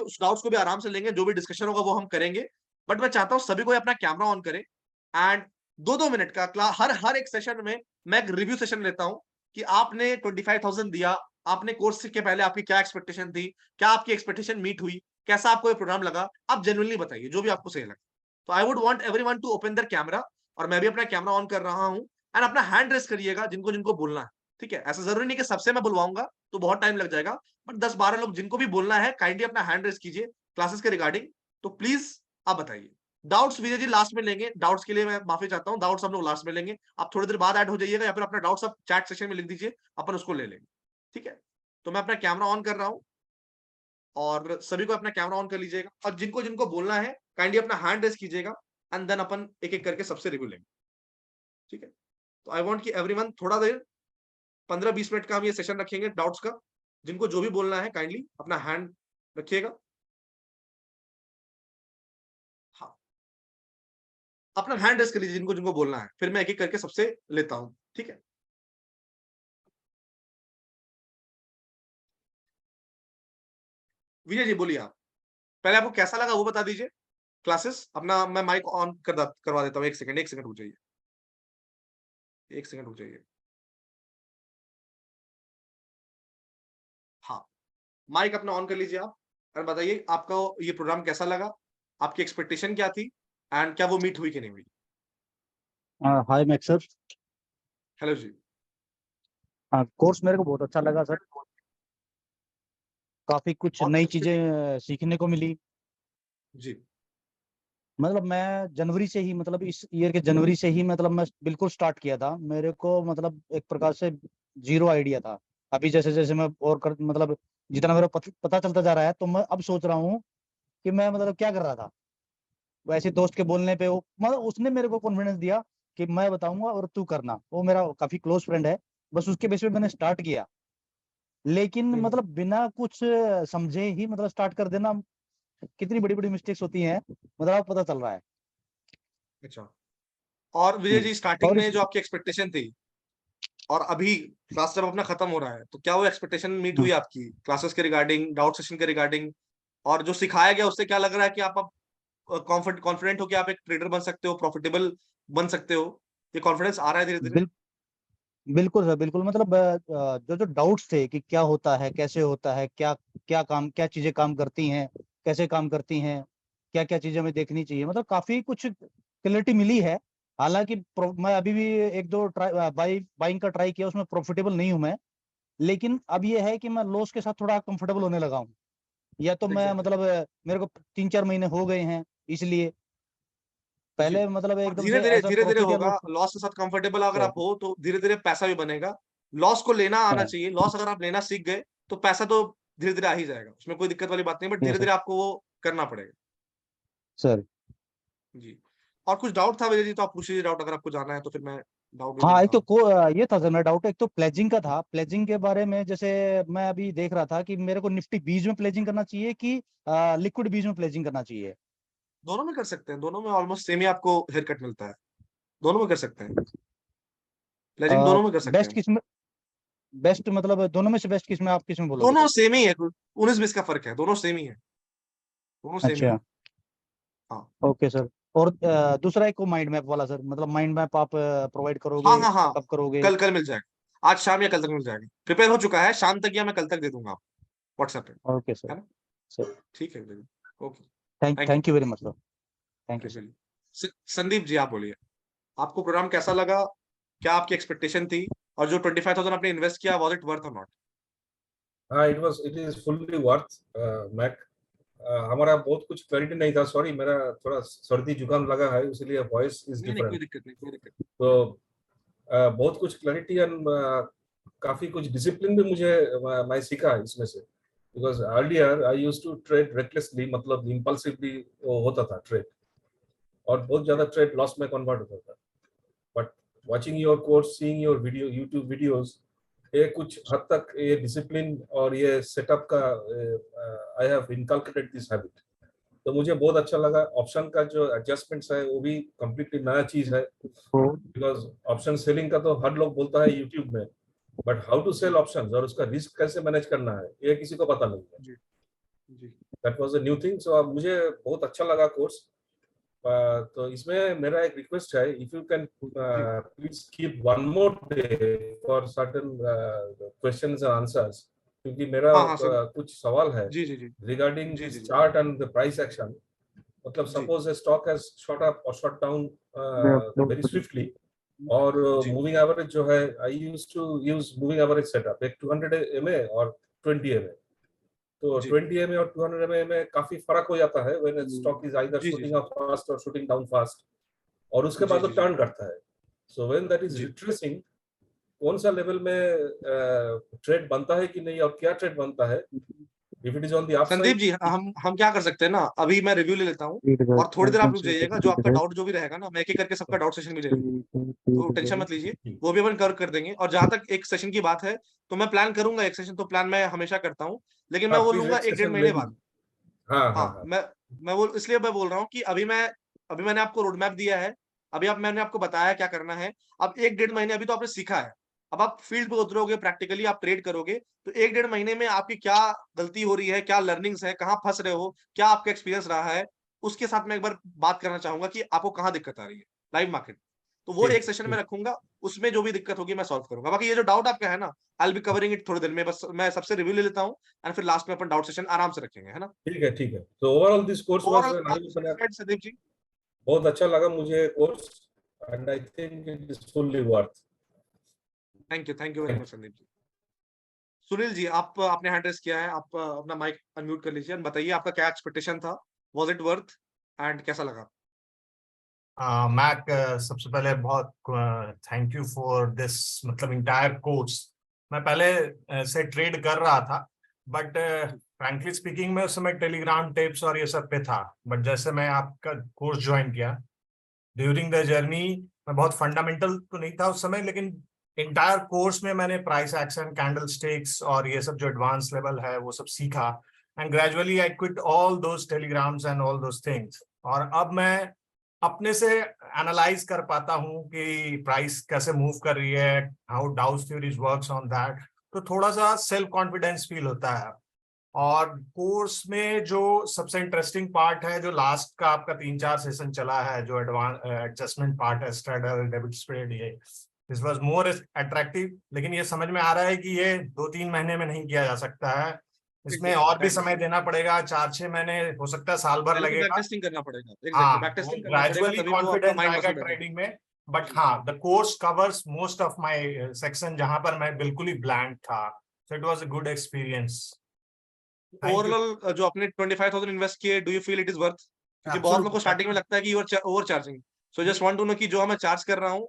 उस डाउट्स को भी आराम से लेंगे, जो भी डिस्कशन होगा वो हम करेंगे। बट मैं चाहता हूँ सभी कोई अपना कैमरा ऑन करे एंड 2-2 मिनट का हर एक सेशन में मैं एक रिव्यू सेशन लेता हूँ कि आपने 25,000 दिया, आपने कोर्स के पहले आपकी क्या एक्सपेक्टेशन थी? क्या आपकी एक्सपेक्टेशन मीट हुई? कैसा आपको ये प्रोग्राम लगा? आप जेन्युइनली बताइए, जो भी आपको सही लगे। तो I would want everyone to open their camera और मैं भी अपना कैमरा ऑन कर रहा हूँ एंड अपना हैंड रेज़ करिएगा जिनको-जिनको बोलना है, ठीक है? ऐसा ज़रूरी नहीं कि सबसे मैं बुलवाऊँगा, तो बहुत टाइम लग जाएगा, बट 10-12 लोग जिनको भी बोलना है काइंडली अपना हैंड रेज़ कीजिए क्लासेस के रिगार्डिंग। तो प्लीज़ आप बताइए। डाउट्स विजय जी लास्ट में लेंगे, डाउट्स के लिए मैं माफ़ी चाहता हूँ, डाउट्स हम लोग लास्ट में लेंगे। आप थोड़ी देर बाद ऐड हो जाइएगा या फिर अपना डाउट्स आप चैट सेक्शन में लिख दीजिए, अपन उसको ले लेंगे, ठीक है? तो मैं अपना कैमरा ऑन कर रहा हूँ और सभी को अपना कैमरा ऑन कर लीजिएगा और जिनको-जिनको बोलना है काइंडली अपना हैंड रेज़ कीजिएगा एंड देन अपन एक-एक करके सबसे रिव्यू लेंगे, ठीक है? तो आई वांट कि एवरीवन थोड़ा देर 15-20 मिनट का हम ये सेशन रखेंगे डाउट्स का। जिनको जो भी बोलना है काइंडली अपना हैंड रखिएगा। हाँ, अपना हैंड रेज़ कर लीजिए जिनको-जिनको बोलना है। फिर मैं एक-एक करके सबसे लेता हूँ, ठीक है? विजय जी बोलिए आप। पहले आपको कैसा लगा वो बता दीजिए क्लासेस? अपना मैं माइक ऑन करवा देता हूँ। 1 सेकंड रुक जाइए। 1 सेकंड रुक जाइए। हाँ, माइक अपना ऑन कर लीजिए आप और बताइए आपको ये प्रोग्राम कैसा लगा? आपकी एक्सपेक्टेशन क्या थी? एंड क्या वो मीट हुई कि नहीं हुई? हाय मैक्स सर। हेलो जी। कोर्स मेरे को बहुत अच्छा लगा सर। काफ़ी कुछ और नई सबसे चीज़ें सीखने को मिली। जी, मतलब मैं जनवरी से ही मतलब इस ईयर के जनवरी से ही मतलब मैं बिल्कुल स्टार्ट किया था। मेरे को मतलब एक प्रकार से ज़ीरो आइडिया था। अभी जैसे-जैसे मैं और कर मतलब जितना मेरा पता चलता जा रहा है, तो मैं अब सोच रहा हूँ कि मैं मतलब क्या कर रहा था। वैसे दोस्त के बोलने पे वो मतलब उसने मेरे को कॉन्फिडेंस दिया कि मैं बताऊँगा और तू करना। वो मेरा काफ़ी क्लोज़ फ्रेंड है। बस उसके बेस पे मैंने स्टार्ट किया। लेकिन हुँ, मतलब बिना कुछ समझे ही मतलब स्टार्ट कर देना, कितनी बड़ी-बड़ी मिस्टेक्स होती हैं, मतलब अब पता चल रहा है। अच्छा। और विजय हुँ। जी स्टार्टिंग और में इस जो आपकी एक्सपेक्टेशन थी और अभी क्लास जब अपना खत्म हो रहा है, तो क्या वो एक्सपेक्टेशन मीट हुँ, हुई आपकी? क्लासेस के रिगार्डिंग, डाउट सेशन के रिगार्डिंग और जो सिखाया गया उससे क्या लग रहा है कि आप अब कॉन्फिडेंट हो कि आप एक ट्रेडर बन सकते हो, प्रॉफिटेबल बन सकते हो? ये कॉन्फिडेंस आ रहा है धीरे-धीरे? बिल बिल्कुल सर, बिल्कुल मतलब जो डाउट्स थे कि क्या होता है, कैसे होता है, क्या चीज़ें काम करती हैं, कैसे काम करती हैं, क्या-क्या चीज़ें हमें देखनी चाहिए, मतलब काफ़ी कुछ क्लैरिटी मिली है। हालाँकि मैं अभी भी 1-2 बाइंग का ट्राई किया, उसमें प्रॉफिटेबल नहीं हूँ मैं। लेकिन अब ये है कि मैं लॉस के साथ थोड़ा कंफर्टेबल होने लगा हूँ। या तो मैं एग्ज़ैक्टली। मतलब मेरे को 3-4 महीने हो गए हैं, इसलिए जी। पहले मतलब और एकदम से धीरे-धीरे ऐसा धीरे-धीरे प्रॉफिट या होगा, लॉस लॉस के साथ कंफर्टेबल अगर हाँ, आप हो, तो धीरे-धीरे पैसा भी बनेगा। लॉस को लेना आना हाँ, चाहिए, लॉस अगर आप लेना सीख गए, तो पैसा तो धीरे-धीरे आ ही जाएगा। उसमें कोई दिक्कत वाली बात नहीं है, बट यस सर, धीरे-धीरे आपको वो करना पड़ेगा। सर। जी। और कुछ डाउट था विजय जी, तो आप पूछ लीजिए डाउट अगर आपको जानना है, तो फिर मैं डाउट भी हाँ, एक लेता तो हूँ। ये था सर मेरा डाउट, एक तो प्लेजिंग का था। प्लेजिंग के बारे में जैसे मैं अभी देख रहा था कि मेरे को निफ्टी बीज में प्लेजिंग करना चाहिए कि लिक्विड बीज में प्लेजिंग करना चाहिए? दोनों में कर सकते हैं, दोनों में ऑलमोस्ट सेम ही आपको हेयर कट मिलता है। दोनों में कर सकते हैं। प्लेजिंग अ, दोनों में कर सकते बेस्ट हैं। किसमें बेस्ट मतलब दोनों में से बेस्ट किसमें आप किसमें बोलोगे दोनों सर? सेम ही है, 19-20 का फ़र्क है, दोनों सेम ही है। दोनों सेम ही है। अच्छा, हाँ। Okay sir. और दूसरा एक वो माइंड मैप वाला सर, मतलब माइंड मैप आप प्रोवाइड हाँ, करोगे, हाँ, हाँ। कब करोगे? कल मिल जाएगा। आज शाम या कल तक मिल जाएगा। प्रिपेयर हो चुका है, शाम तक या मैं कल तक दे दूँगा आपको व्हाट्सएप पे, ओके सर। है ना? सर, ठीक है Vijay. Okay, thank thank you. Thank you very much sir. Thank अरे यू सर। चलिए। संदीप जी आप बोलिए। आपको प्रोग्राम कैसा लगा? क्या आपकी एक्सपेक्टेशन थी? और जो 25,000 आपने इन्वेस्ट किया वाज़ इट वर्थ और नॉट? हाँ, it is fully worth Mac. हमारा बहुत कुछ क्लैरिटी नहीं था, सॉरी, मेरा थोड़ा सर्दी जुकाम लगा है, इसलिए वॉइस इज नहीं, नहीं कोई डिफरेंट। दिक्कत नहीं, कोई दिक्कत नहीं। तो बहुत कुछ क्लैरिटी एंड काफी कुछ डिसिप्लिन भी मुझे मैं सीखा इसमें से। Because earlier I used to trade recklessly, मतलब इम्पल्सिवली होता था ट्रेड, और बहुत ज्यादा जी, ट्रेड लॉस में कन्वर्ट होता था। But watching your course, seeing your video, YouTube videos, ये कुछ हद तक ये डिसिप्लिन और ये सेटअप का I have inculcated this habit. तो मुझे बहुत अच्छा लगा। ऑप्शन का जो एडजस्टमेंट्स है वो भी कंप्लीटली नया चीज है, तो बिकॉज ऑप्शन सेलिंग का तो हर लोग बोलता है यूट्यूब में, बट हाउ टू सेल जी, ऑप्शंस और उसका रिस्क कैसे मैनेज करना है ये किसी को पता नहीं है। जी, जी। That was a new thing. So अब मुझे बहुत अच्छा लगा कोर्स। तो इसमें मेरा एक रिक्वेस्ट है, if you can please keep one more day for certain questions and answers, क्योंकि मेरा हाँ हाँ सर, कुछ सवाल है जी जी जी रिगार्डिंग जी जी दिस जी chart and the price action. मतलब जी suppose a stock has shot up और शॉट डाउन वेरी स्विफ्टली, और जी मूविंग एवरेज जो है, I used to use moving average setup, एक 200 MA और 20 MA। तो जी 20 MA और 200 MA में काफी फर्क हो जाता है व्हेन स्टॉक इज आइदर जी जी शूटिंग अप फास्ट और शूटिंग डाउन फास्ट, और उसके जी बाद वो जी जी टर्न करता है। सो व्हेन दैट इज जी रिट्रेसिंग, कौन सा लेवल में ट्रेड बनता है कि नहीं, और क्या ट्रेड बनता है, if it is on the Sandeep upside. जी, हम क्या कर सकते हैं ना, अभी मैं रिव्यू ले लेता हूँ और थोड़ी देर आप रुक जाइएगा, जो आपका डाउट जो भी रहेगा ना, मैं एक एक करके सबका डाउट सेशन भी ले लूंगा, तो टेंशन मत लीजिए, वो भी अपन कर कर देंगे। और जहां तक एक सेशन की बात है, तो मैं प्लान करूंगा एक सेशन, तो प्लान मैं हमेशा करता हूँ, लेकिन मैं हाँ वो प्लीज, लूंगा एक एक डेढ़ सेशन ले महीने बाद। लीजिए। हाँ हाँ हाँ, हाँ। मैं वो इसलिए मैं बोल रहा हूँ कि अभी मैंने आपको रोड मैप दिया है, मैंने आपको बताया क्या करना है। अब एक डेढ़ महीने अभी तो आपने सीखा है, अब आप फील्ड पे उतरोगे, प्रैक्टिकली आप ट्रेड करोगे, तो एक डेढ़ महीने में आपकी क्या गलती हो रही है, क्या लर्निंग्स है, कहाँ फंस रहे हो, क्या आपका एक्सपीरियंस रहा है, उसके साथ मैं एक बार बात करना चाहूंगा कि आपको कहाँ दिक्कत आ रही है लाइव मार्केट। तो वो एक ठीक सेशन में ठीक। रखूंगा, उसमें जो भी दिक्कत होगी मैं सॉल्व करूंगा। बाकी ये जो डाउट आपका है ना, आई विल बी कवरिंग इट थोड़ी देर में, बस मैं सबसे रिव्यू ले लेता हूँ, एंड फिर लास्ट में अपन डाउट सेशन आराम से रखेंगे, है ना। ठीक है ठीक है। तो overall this course was overall आप नाइस, मैंने satisfied, संदीप जी? बहुत अच्छा लगा मुझे course, and I think it is fully worth. Thank you very much Sandeep ji. Sunil ji, आप आपने हैंड रेस किया है, आप अपना माइक अनम्यूट कर लीजिए, and बताइए आपका क्या एक्सपेक्टेशन था, वाज इट वर्थ, एंड कैसा लगा। मैक, सबसे पहले बहुत थैंक यू फॉर दिस, मतलब इंटायर कोर्स। मैं पहले से ट्रेड कर रहा था, बट फ्रैंकली स्पीकिंग मैं उस समय टेलीग्राम टिप्स और ये सब पे था। बट जैसे मैं आपका कोर्स ज्वाइन किया, ड्यूरिंग द जर्नी मैं बहुत फंडामेंटल तो नहीं था उस समय, लेकिन इंटायर कोर्स में मैंने प्राइस एक्शन, कैंडल स्टिक्स और ये सब जो एडवांस लेवल है वो सब सीखा। And gradually I quit all those telegrams and all those things, और अब मैं अपने से एनालाइज कर पाता हूँ कि प्राइस कैसे मूव कर रही है, how डाउस theories works on that. तो थोड़ा सा सेल्फ कॉन्फिडेंस फील होता है। और कोर्स में जो सबसे इंटरेस्टिंग पार्ट है, जो लास्ट का आपका 3-4 सेशन चला है, जो एडवांस एडजस्टमेंट पार्ट है, स्ट्रैडल, डेबिट स्प्रेड, ये दिस वाज मोर अट्रैक्टिव। लेकिन ये समझ में आ रहा है कि ये 2-3 महीने में नहीं किया जा सकता है, इसमें और भी समय देना पड़ेगा, 4-6 महीने, हो सकता है साल भर पहले तो बैक लगेगा। टेस्टिंग करना पड़ेगा, एग्जैक्टली हाँ, बैक वो टेस्टिंग करना पड़ेगा, ग्रेजुअली तभी वो आपका कॉन्फिडेंस माइंड आएगा मसल बैठेगा। ट्रेडिंग में। बट हाँ, the course covers most of my section, जहां पर मैं बिल्कुल ही ब्लैंक था। So it was a good experience. Thank you. Overall जो आपने 25,000 इन्वेस्ट किए, do you feel it is worth? क्योंकि बहुत लोगों को स्टार्टिंग में एब्सोल्युटली। लगता है कि you are over charging, so just want to know कि जो मैं चार्ज कर रहा हूँ,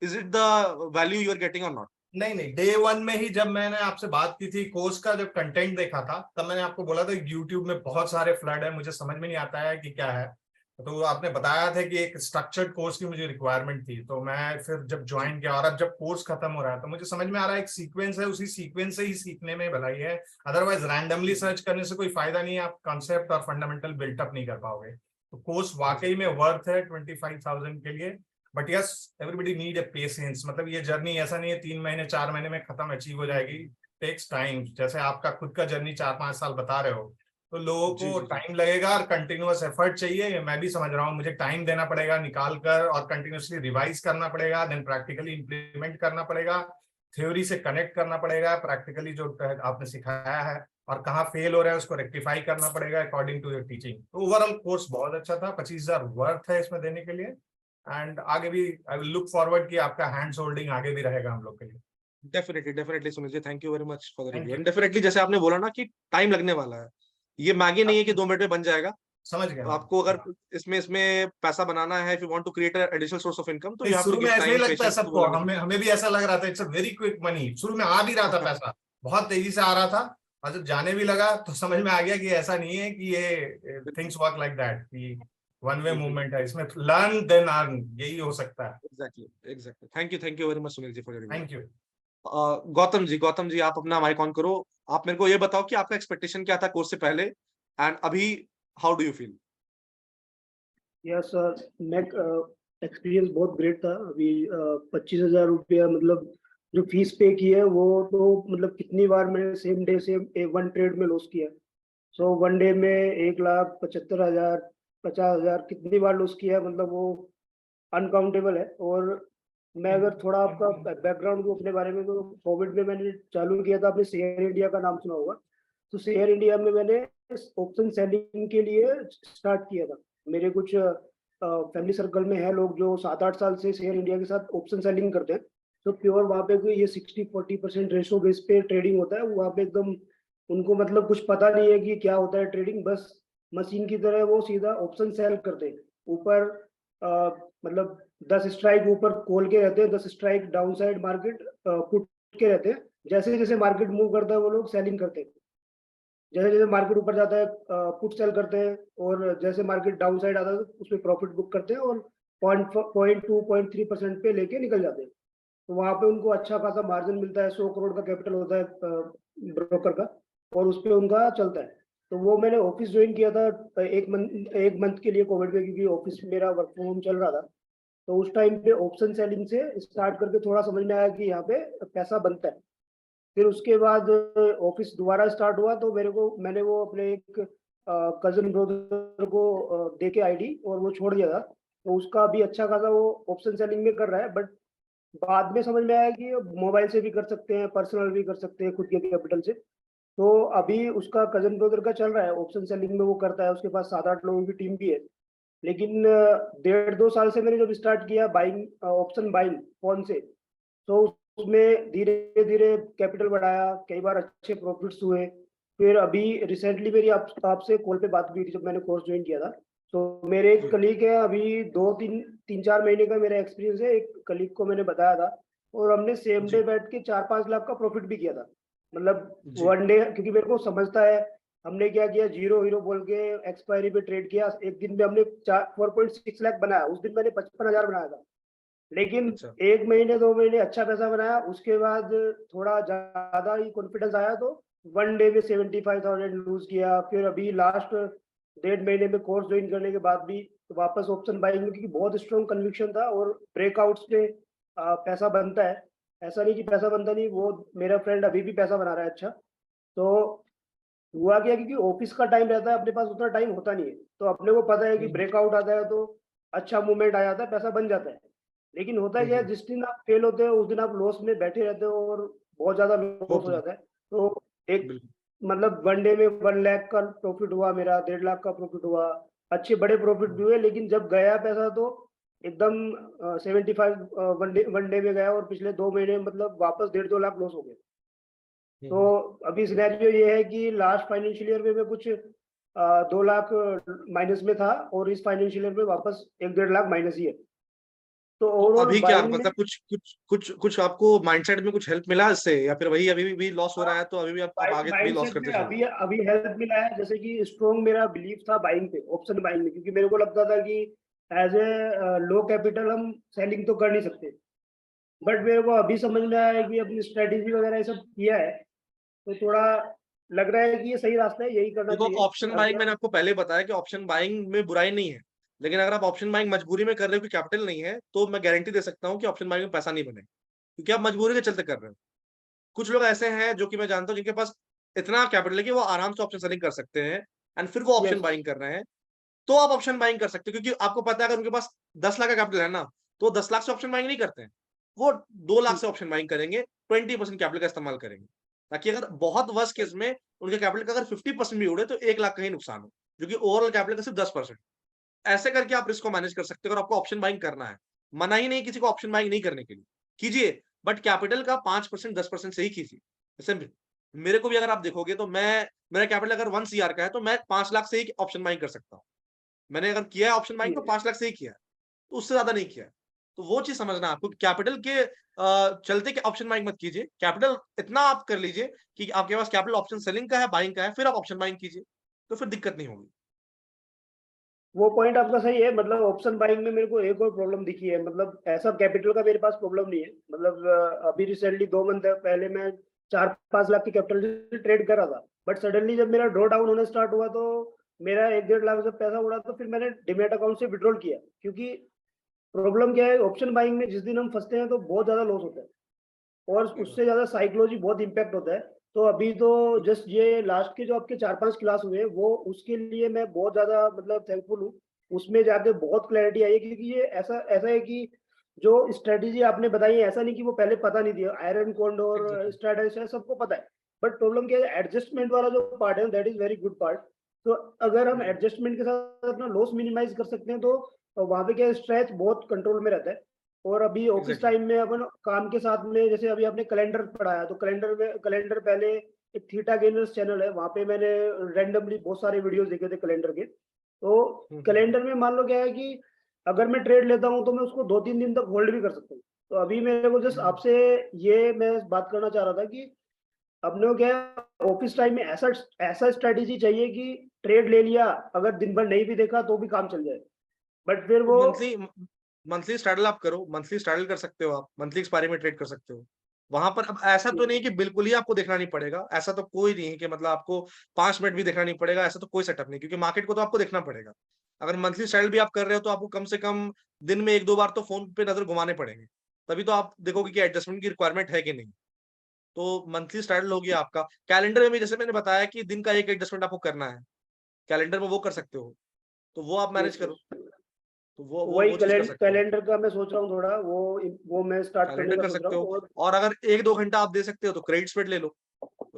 is it the value you are getting और नॉट। नहीं नहीं, डे वन में ही जब मैंने आपसे बात की थी, कोर्स का जब कंटेंट देखा था, तब मैंने आपको बोला था यूट्यूब में बहुत सारे फ्लड है, मुझे समझ में नहीं आता है कि क्या है। तो आपने बताया था कि एक स्ट्रक्चर्ड कोर्स की मुझे रिक्वायरमेंट थी, तो मैं फिर जब ज्वाइन किया, और अब जब कोर्स खत्म हो रहा है तो मुझे समझ में आ रहा है एक सीक्वेंस है, उसी सीक्वेंस से ही सीखने में भलाई है। अदरवाइज रैंडमली सर्च करने से कोई फायदा नहीं है, आप कॉन्सेप्ट और फंडामेंटल बिल्टअप नहीं कर पाओगे। तो कोर्स वाकई में वर्थ है 25,000 के लिए। But yes, everybody need a patience, मतलब ये जर्नी ऐसा नहीं है 3 महीने 4 महीने में खत्म अचीव हो जाएगी। टेक्स टाइम, जैसे आपका खुद का जर्नी 4-5 साल बता रहे हो, तो लोगों जी को जी जी टाइम लगेगा और कंटिन्यूअस एफर्ट चाहिए। मैं भी समझ रहा हूँ, मुझे टाइम देना पड़ेगा निकाल कर, और कंटिन्यूसली रिवाइज करना पड़ेगा, देन प्रैक्टिकली इंप्लीमेंट करना पड़ेगा, थ्योरी से कनेक्ट करना पड़ेगा, प्रैक्टिकली जो आपने सिखाया है और कहाँ फेल हो रहा है उसको रेक्टिफाई करना पड़ेगा अकॉर्डिंग टू योर टीचिंग। तो ओवरऑल कोर्स बहुत अच्छा था, 25,000 वर्थ है इसमें देने के लिए। एंड आगे भी आई विल लुक फॉरवर्ड कि आपका हैंड्स होल्डिंग आगे भी रहेगा हम लोग के लिए। Definitely Sunil ji, thank you very much for the thank review. You. And definitely जैसे आपने बोला ना कि टाइम लगने वाला है, ये मैगी नहीं है कि 2 मिनट में बन जाएगा। समझ गया तो मैं। आपको अगर इसमें पैसा बनाना है, if you want to create additional source of income, तो नहीं, यू हैव टू शुरू में गिव ऐसा ही टाइम, लगता है पेशेंस, तो वो सबको, लगेगा। हमें हमें भी ऐसा लग रहा था it's a very quick money, शुरू में आ भी रहा था पैसा, बहुत तेजी से आ रहा था, और जब जाने भी लगा तो समझ में आ गया कि ऐसा नहीं है कि ये थिंग्स वर्क लाइक दैट, कि वन वे बिल्कुल मूवमेंट है इसमें, लर्न देन अर्न, यही हो सकता है। Exactly thank you very much Sunil ji for your review. Thank you. Gautam ji आप अपना माइक ऑन करो। आप मेरे को ये बताओ कि आपका एक्सपेक्टेशन क्या था कोर्स से पहले, एंड अभी how do you feel? Yes sir, Mac experience बहुत ग्रेट था। अभी 25,000 रुपया मतलब जो फीस पे की है, वो तो मतलब कितनी बार मैंने सेम डे से वन ट्रेड में लॉस किया। सो वन डे में 1,75,000 50,000 कितनी बार लूज किया, मतलब वो अनकाउंटेबल है। और मैं अगर थोड़ा आपका बैकग्राउंड दूं अपने बारे में, तो कोविड में मैंने चालू किया था, आपने शेयर इंडिया का नाम सुना होगा। तो शेयर इंडिया में मैंने ऑप्शन सेलिंग के लिए स्टार्ट किया था। मेरे कुछ फैमिली सर्कल में है लोग जो 7-8 साल से शेयर इंडिया के साथ ऑप्शन सेलिंग करते हैं। तो प्योर वहाँ पे कोई ये 60-40% रेशो बेस पे ट्रेडिंग होता है वहाँ पे। एकदम उनको मतलब कुछ पता नहीं है कि क्या होता है ट्रेडिंग, बस मशीन की तरह वो सीधा ऑप्शन सेल करते हैं। ऊपर मतलब 10 स्ट्राइक ऊपर खोल के रहते हैं, 10 strike down side market put के रहते हैं। जैसे जैसे मार्केट मूव करता है वो लोग सेलिंग करते हैं। जैसे जैसे मार्केट ऊपर जाता है पुट सेल करते हैं, और जैसे मार्केट डाउन साइड आता है तो उसमें प्रॉफिट बुक करते हैं और 0.2-0.3% पे लेके निकल जाते हैं। तो वहाँ पे उनको अच्छा खासा मार्जिन मिलता है। 100 करोड़ का कैपिटल होता है ब्रोकर का, और उस पर उनका चलता है। तो वो मैंने ऑफिस ज्वाइन किया था 1 मंथ के लिए कोविड में, क्योंकि ऑफिस मेरा वर्क फ्रॉम होम चल रहा था। तो उस टाइम पे ऑप्शन सेलिंग से स्टार्ट करके थोड़ा समझ में आया कि यहाँ पे पैसा बनता है। फिर उसके बाद ऑफिस दोबारा स्टार्ट हुआ तो मैंने वो अपने एक कजन ब्रदर को दे के आईडी, और वो छोड़ दिया था। तो उसका भी अच्छा खासा वो ऑप्शन सेलिंग में कर रहा है। बट बाद में समझ में आया कि मोबाइल से भी कर सकते हैं, पर्सनल भी कर सकते हैं खुद के कैपिटल से। तो अभी उसका कजन ब्रदर का चल रहा है ऑप्शन सेलिंग में, वो करता है। उसके पास 7-8 लोगों की टीम भी है। लेकिन 1.5-2 साल से मैंने जब स्टार्ट किया बाइंग ऑप्शन बाइंग फोन से, तो उसमें धीरे धीरे कैपिटल बढ़ाया, कई बार अच्छे प्रॉफिट्स हुए। फिर अभी रिसेंटली मेरी आपसे कॉल पे बात हुई थी जब मैंने कोर्स ज्वाइन किया था। तो मेरे एक कलीग है, अभी 2-3-4 महीने का मेरा एक्सपीरियंस है। एक कलीग को मैंने बताया था, और हमने सेम डे बैठ के 4-5 लाख का प्रॉफिट भी किया था। मतलब वन डे, क्योंकि मेरे को समझता है। हमने क्या किया, जीरो हीरो बोल के एक्सपायरी पे ट्रेड किया। एक दिन में हमने 4.6 लाख बनाया। उस दिन मैंने 55,000 बनाया था। लेकिन अच्छा। 1 महीने 2 महीने अच्छा पैसा बनाया, उसके बाद थोड़ा ज्यादा ही कॉन्फिडेंस आया तो वन डे में 75,000 लूज किया। फिर अभी लास्ट 1.5 महीने में कोर्स ज्वाइन करने के बाद भी वापस ऑप्शन बाइंग में, क्योंकि बहुत स्ट्रॉन्ग कन्विक्शन था और ब्रेकआउट्स पे पैसा बनता है। ऐसा नहीं कि पैसा बनता नहीं, वो मेरा फ्रेंड अभी भी पैसा बना रहा है अच्छा। तो हुआ क्या, क्योंकि ऑफिस का टाइम रहता है, अपने पास उतना टाइम होता नहीं है। तो अपने को पता है कि ब्रेकआउट आता है तो अच्छा मूवमेंट आ जाता है, पैसा बन जाता है। लेकिन होता क्या है, जिस दिन आप फेल होते हो उस दिन आप लॉस में बैठे रहते हो, और बहुत ज्यादा लॉस हो जाता है। तो एक मतलब वन डे में 1 लाख का प्रॉफिट हुआ मेरा, 1.5 लाख का प्रॉफिट हुआ, अच्छे बड़े प्रॉफिट भी हुए। लेकिन जब गया पैसा तो एकदम 75 वन डे में गया, और पिछले 2 महीने मतलब वापस 1.5-2 लाख लॉस हो गए। तो अभी सिनेरियो ये है कि लास्ट फाइनेंशियल ईयर में मैं कुछ 2 लाख माइनस में था, और इस फाइनेंशियल ईयर में वापस 1-1.5 लाख माइनस ही है। तो ओवरऑल अभी क्या बाइंग में मतलब कुछ आपको माइंडसेट में कुछ हेल्प मिला इससे, या फिर वही अभी भी लॉस हो रहा है तो अभी भी आप आगे भी लॉस माइंडसेट में करते चलो? अभी हेल्प मिला है। जैसे कि स्ट्रॉन्ग मेरा बिलीफ था बाइंग पे, ऑप्शन बाइंग में, क्योंकि मेरे को लगता था कि एज ए लो कैपिटल हम सेलिंग तो कर नहीं सकते। बट मेरे को अभी समझ में आया है कि अपनी स्ट्रेटेजी वगैरह ये सब किया है, तो थोड़ा लग रहा है कि ये सही रास्ता है, यही करना देखो, चाहिए। ऑप्शन बाइंग मैंने आपको पहले बताया कि ऑप्शन बाइंग में बुराई नहीं है। लेकिन अगर आप ऑप्शन बाइंग मजबूरी में कर रहे हो कि कैपिटल नहीं है, तो मैं गारंटी दे सकता हूँ कि ऑप्शन बाइंग में पैसा नहीं बने, क्योंकि आप मजबूरी के चलते कर रहे हो। कुछ लोग ऐसे हैं जो कि मैं जानता हूँ जिनके पास इतना कैपिटल है कि वो आराम से ऑप्शन सेलिंग कर सकते हैं, एंड फिर वो ऑप्शन यस, बाइंग कर रहे हैं। तो आप ऑप्शन बाइंग कर सकते हो, क्योंकि आपको पता है अगर उनके पास 10 लाख का कैपिटल है ना, तो 10 लाख से ऑप्शन बाइंग नहीं करते हैं। वो 2 लाख से ऑप्शन बाइंग करेंगे, 20% कैपिटल का इस्तेमाल करेंगे, ताकि अगर बहुत वर्स्ट केस में उनके कैपिटल का अगर 50% भी उड़े तो 1 लाख का ही नुकसान हो, जो कि ओवरऑल कैपिटल का सिर्फ 10%। ऐसे करके आप रिस्क को मैनेज कर सकते हो अगर आपको ऑप्शन बाइंग करना है। मना ही नहीं किसी को ऑप्शन बाइंग नहीं करने के लिए, कीजिए, बट कैपिटल का 5% 10% से ही कीजिए। जैसे मेरे को भी अगर आप देखोगे तो मेरा कैपिटल अगर 1 सीआर का है तो मैं 5 लाख से ही ऑप्शन बाइंग कर सकता हूँ। मैंने अगर किया है ऑप्शन बाइंग तो 5 लाख से ही किया है, तो उससे ज्यादा नहीं किया है। तो वो चीज़ समझना है आपको, कैपिटल के चलते के ऑप्शन बाइंग मत कीजिए। कैपिटल इतना आप कर लीजिए कि आपके पास कैपिटल ऑप्शन सेलिंग का है, बाइंग का है, फिर आप ऑप्शन बाइंग कीजिए, तो फिर दिक्कत नहीं होगी। वो पॉइंट आपका सही है। मतलब ऑप्शन बाइंग में मेरे को एक और प्रॉब्लम दिखी है। मतलब ऐसा कैपिटल का मेरे पास प्रॉब्लम नहीं है। मतलब अभी रिसेंटली 2 मंथ पहले मैं 4-5 लाख की कैपिटल से ट्रेड कर रहा था। बट सडनली जब मेरा ड्रॉ डाउन होना स्टार्ट हुआ तो मेरा 1-1.5 लाख जब पैसा उड़ा, तो फिर मैंने डिमेट अकाउंट से विड्रॉल किया। क्योंकि प्रॉब्लम क्या है, ऑप्शन बाइंग में जिस दिन हम फंसते हैं तो बहुत ज्यादा लॉस होता है, और उससे ज्यादा साइकोलॉजी बहुत इंपैक्ट होता है। तो अभी तो जस्ट ये लास्ट के जो आपके 4-5 क्लास हुए वो उसके लिए मैं बहुत ज्यादा मतलब थैंकफुल हूँ। उसमें जाके बहुत क्लैरिटी आई है, क्योंकि ये ऐसा ऐसा है कि जो स्ट्रेटेजी आपने बताई है, ऐसा नहीं कि वो पहले पता नहीं थी। Iron Condor Exactly. स्ट्रेटेजी है, सबको पता है। बट प्रॉब्लम क्या है, एडजस्टमेंट वाला जो पार्ट है that is very good part. तो अगर हम एडजस्टमेंट के साथ अपना लॉस मिनिमाइज कर सकते हैं तो वहां पे क्या स्ट्रेच बहुत कंट्रोल में रहता है। और अभी ऑफिस Exactly. टाइम में अपन काम के साथ में, जैसे अभी आपने कैलेंडर पढ़ाया, तो कैलेंडर पहले एक थीटा गेनर्स चैनल है, वहां पे मैंने रैंडमली बहुत सारे वीडियोस देखे थे कैलेंडर के। तो कैलेंडर में मान लो क्या है कि अगर मैं ट्रेड लेता हूँ तो मैं उसको 2-3 दिन तक होल्ड भी कर सकता हूँ। तो अभी मेरे को जस्ट आपसे ये मैं बात करना चाह रहा था कि अपने को क्या है, ऑफिस टाइम में ऐसा ऐसा स्ट्रेटेजी चाहिए कि ट्रेड ले लिया, अगर दिन भर नहीं भी देखा तो भी काम चल जाए। बट फिर वो मंथली मंथली स्ट्रैडल आप करो, मंथली स्ट्रैडल कर सकते हो, आप मंथली एक्सपायरी में ट्रेड कर सकते हो। वहां पर अब ऐसा तो नहीं है कि बिल्कुल ही आपको देखना नहीं पड़ेगा, ऐसा तो कोई नहीं है कि मतलब आपको 5 मिनट भी देखना नहीं पड़ेगा, ऐसा तो कोई सेटअप नहीं, क्योंकि मार्केट को तो आपको देखना पड़ेगा। अगर मंथली स्ट्रैडल भी आप कर रहे हो तो आपको कम से कम दिन में 1-2 बार तो फोन पे नजर घुमाने पड़ेंगे, तभी तो आप देखोगे कि एडजस्टमेंट की रिक्वायरमेंट है कि नहीं। तो मंथली स्ट्रैडल हो गया आपका। कैलेंडर में भी जैसे मैंने बताया कि दिन का एक एडजस्टमेंट आपको करना है, कैलेंडर में वो कर सकते हो, तो वो आप मैनेज यस करो, यस, तो वो वो वही वो चीज कर सकते हो। कैलेंडर का मैं सोच रहा हूँ थोड़ा, वो मैं स्टार्ट करने कैलेंडर का कर सोच रहा सकते हूँ। हो, और और अगर 1-2 घंटा आप दे सकते हो तो क्रेडिट स्प्रेड ले लो,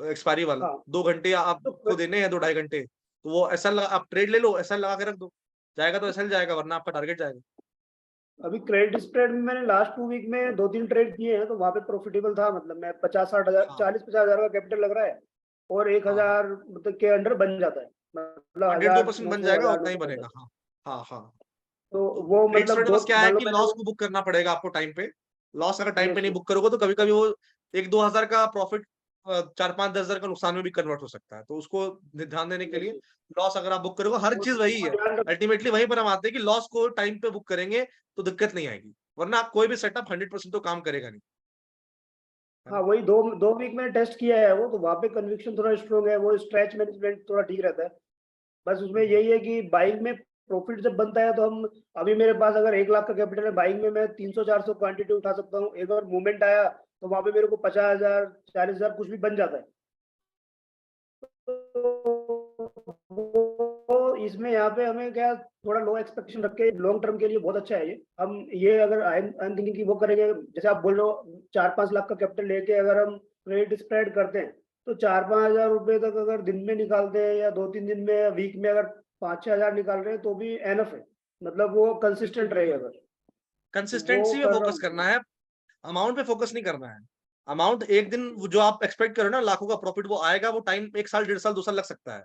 एक्सपायरी वाला। हाँ 2 घंटे तो आपको देने हैं, 2-2.5 घंटे, तो वो एसएल लगा, आप ट्रेड ले लो, एसएल लगा के रख दो, जाएगा तो एसएल जाएगा, वरना आपका टारगेट जाएगा। अभी क्रेडिट स्प्रेड में मैंने लास्ट 2 वीक में 2-3 ट्रेड किए हैं, तो वहां पे प्रॉफिटेबल था। मतलब मैं 50-60 हजार, हाँ 40-50 हजार का कैपिटल लग रहा है और एक हाँ हाँ हजार मतलब के अंडर बन जाता है। मतलब हाँ, 1.5-2% बन 1900 जाएगा, उतना ही 1900 बन बनेगा। जाता है। हाँ हाँ हाँ। तो तो वो क्रेडिट मतलब स्प्रेड दो बस क्या है मान लो कि मैंने लॉस वो को बुक करना पड़ेगा आपको टाइम पे। लॉस अगर टाइम पे यस नहीं यस बुक करोगे तो कभी कभी वो 1-2 हजार का प्रॉफिट 4-5-10 हजार का नुकसान में भी कन्वर्ट हो सकता है, तो उसको ध्यान देने के यस लिए यस लॉस अगर आप बुक करोगे, हर चीज वही वो है, ध्यान रख। अल्टीमेटली वहीं पर हम आते हैं कि लॉस को टाइम पे बुक करेंगे तो दिक्कत नहीं आएगी, वरना आप कोई भी सेटअप 100% तो काम करेगा नहीं, है हाँ ना। वही 2 वीक में टेस्ट किया है वो, तो वहाँ पे कन्विक्शन थोड़ा स्ट्रॉन्ग है, वो स्ट्रेच मैनेजमेंट थोड़ा ठीक रहता है। बस उसमें यही है कि बाइंग में प्रॉफिट जब बनता है तो हम, अभी मेरे पास अगर 1 लाख का कैपिटल है, बाइंग में मैं 300-400 क्वांटिटी उठा सकता हूँ। एक बार मूवमेंट आया तो वहां पे मेरे को 50,000 40,000 कुछ भी बन जाता है। तो इसमें यहाँ पे हमें क्या, थोड़ा लो एक्सपेक्टेशन रख के लॉन्ग टर्म के लिए बहुत अच्छा है ये। हम ये अगर आई एम थिंकिंग कि वो करेंगे, जैसे आप बोल रहे हो 4-5 लाख का कैपिटल लेके अगर हम क्रेडिट स्प्रेड करते हैं तो 4-5 हजार रुपए तक अगर दिन में निकालते हैं या 2-3 दिन में या वीक में अगर 5-6 हजार निकाल रहे हैं तो भी एनफ है। मतलब वो कंसिस्टेंट रहे अगर, वो कंसिस्टेंसी में कर रहा फोकस हूँ। करना है, अमाउंट पे फोकस नहीं करना है। अमाउंट एक दिन जो आप एक्सपेक्ट करो ना लाखों का प्रॉफिट, वो आएगा, वो टाइम 1 साल 1.5 साल 2 साल लग सकता है।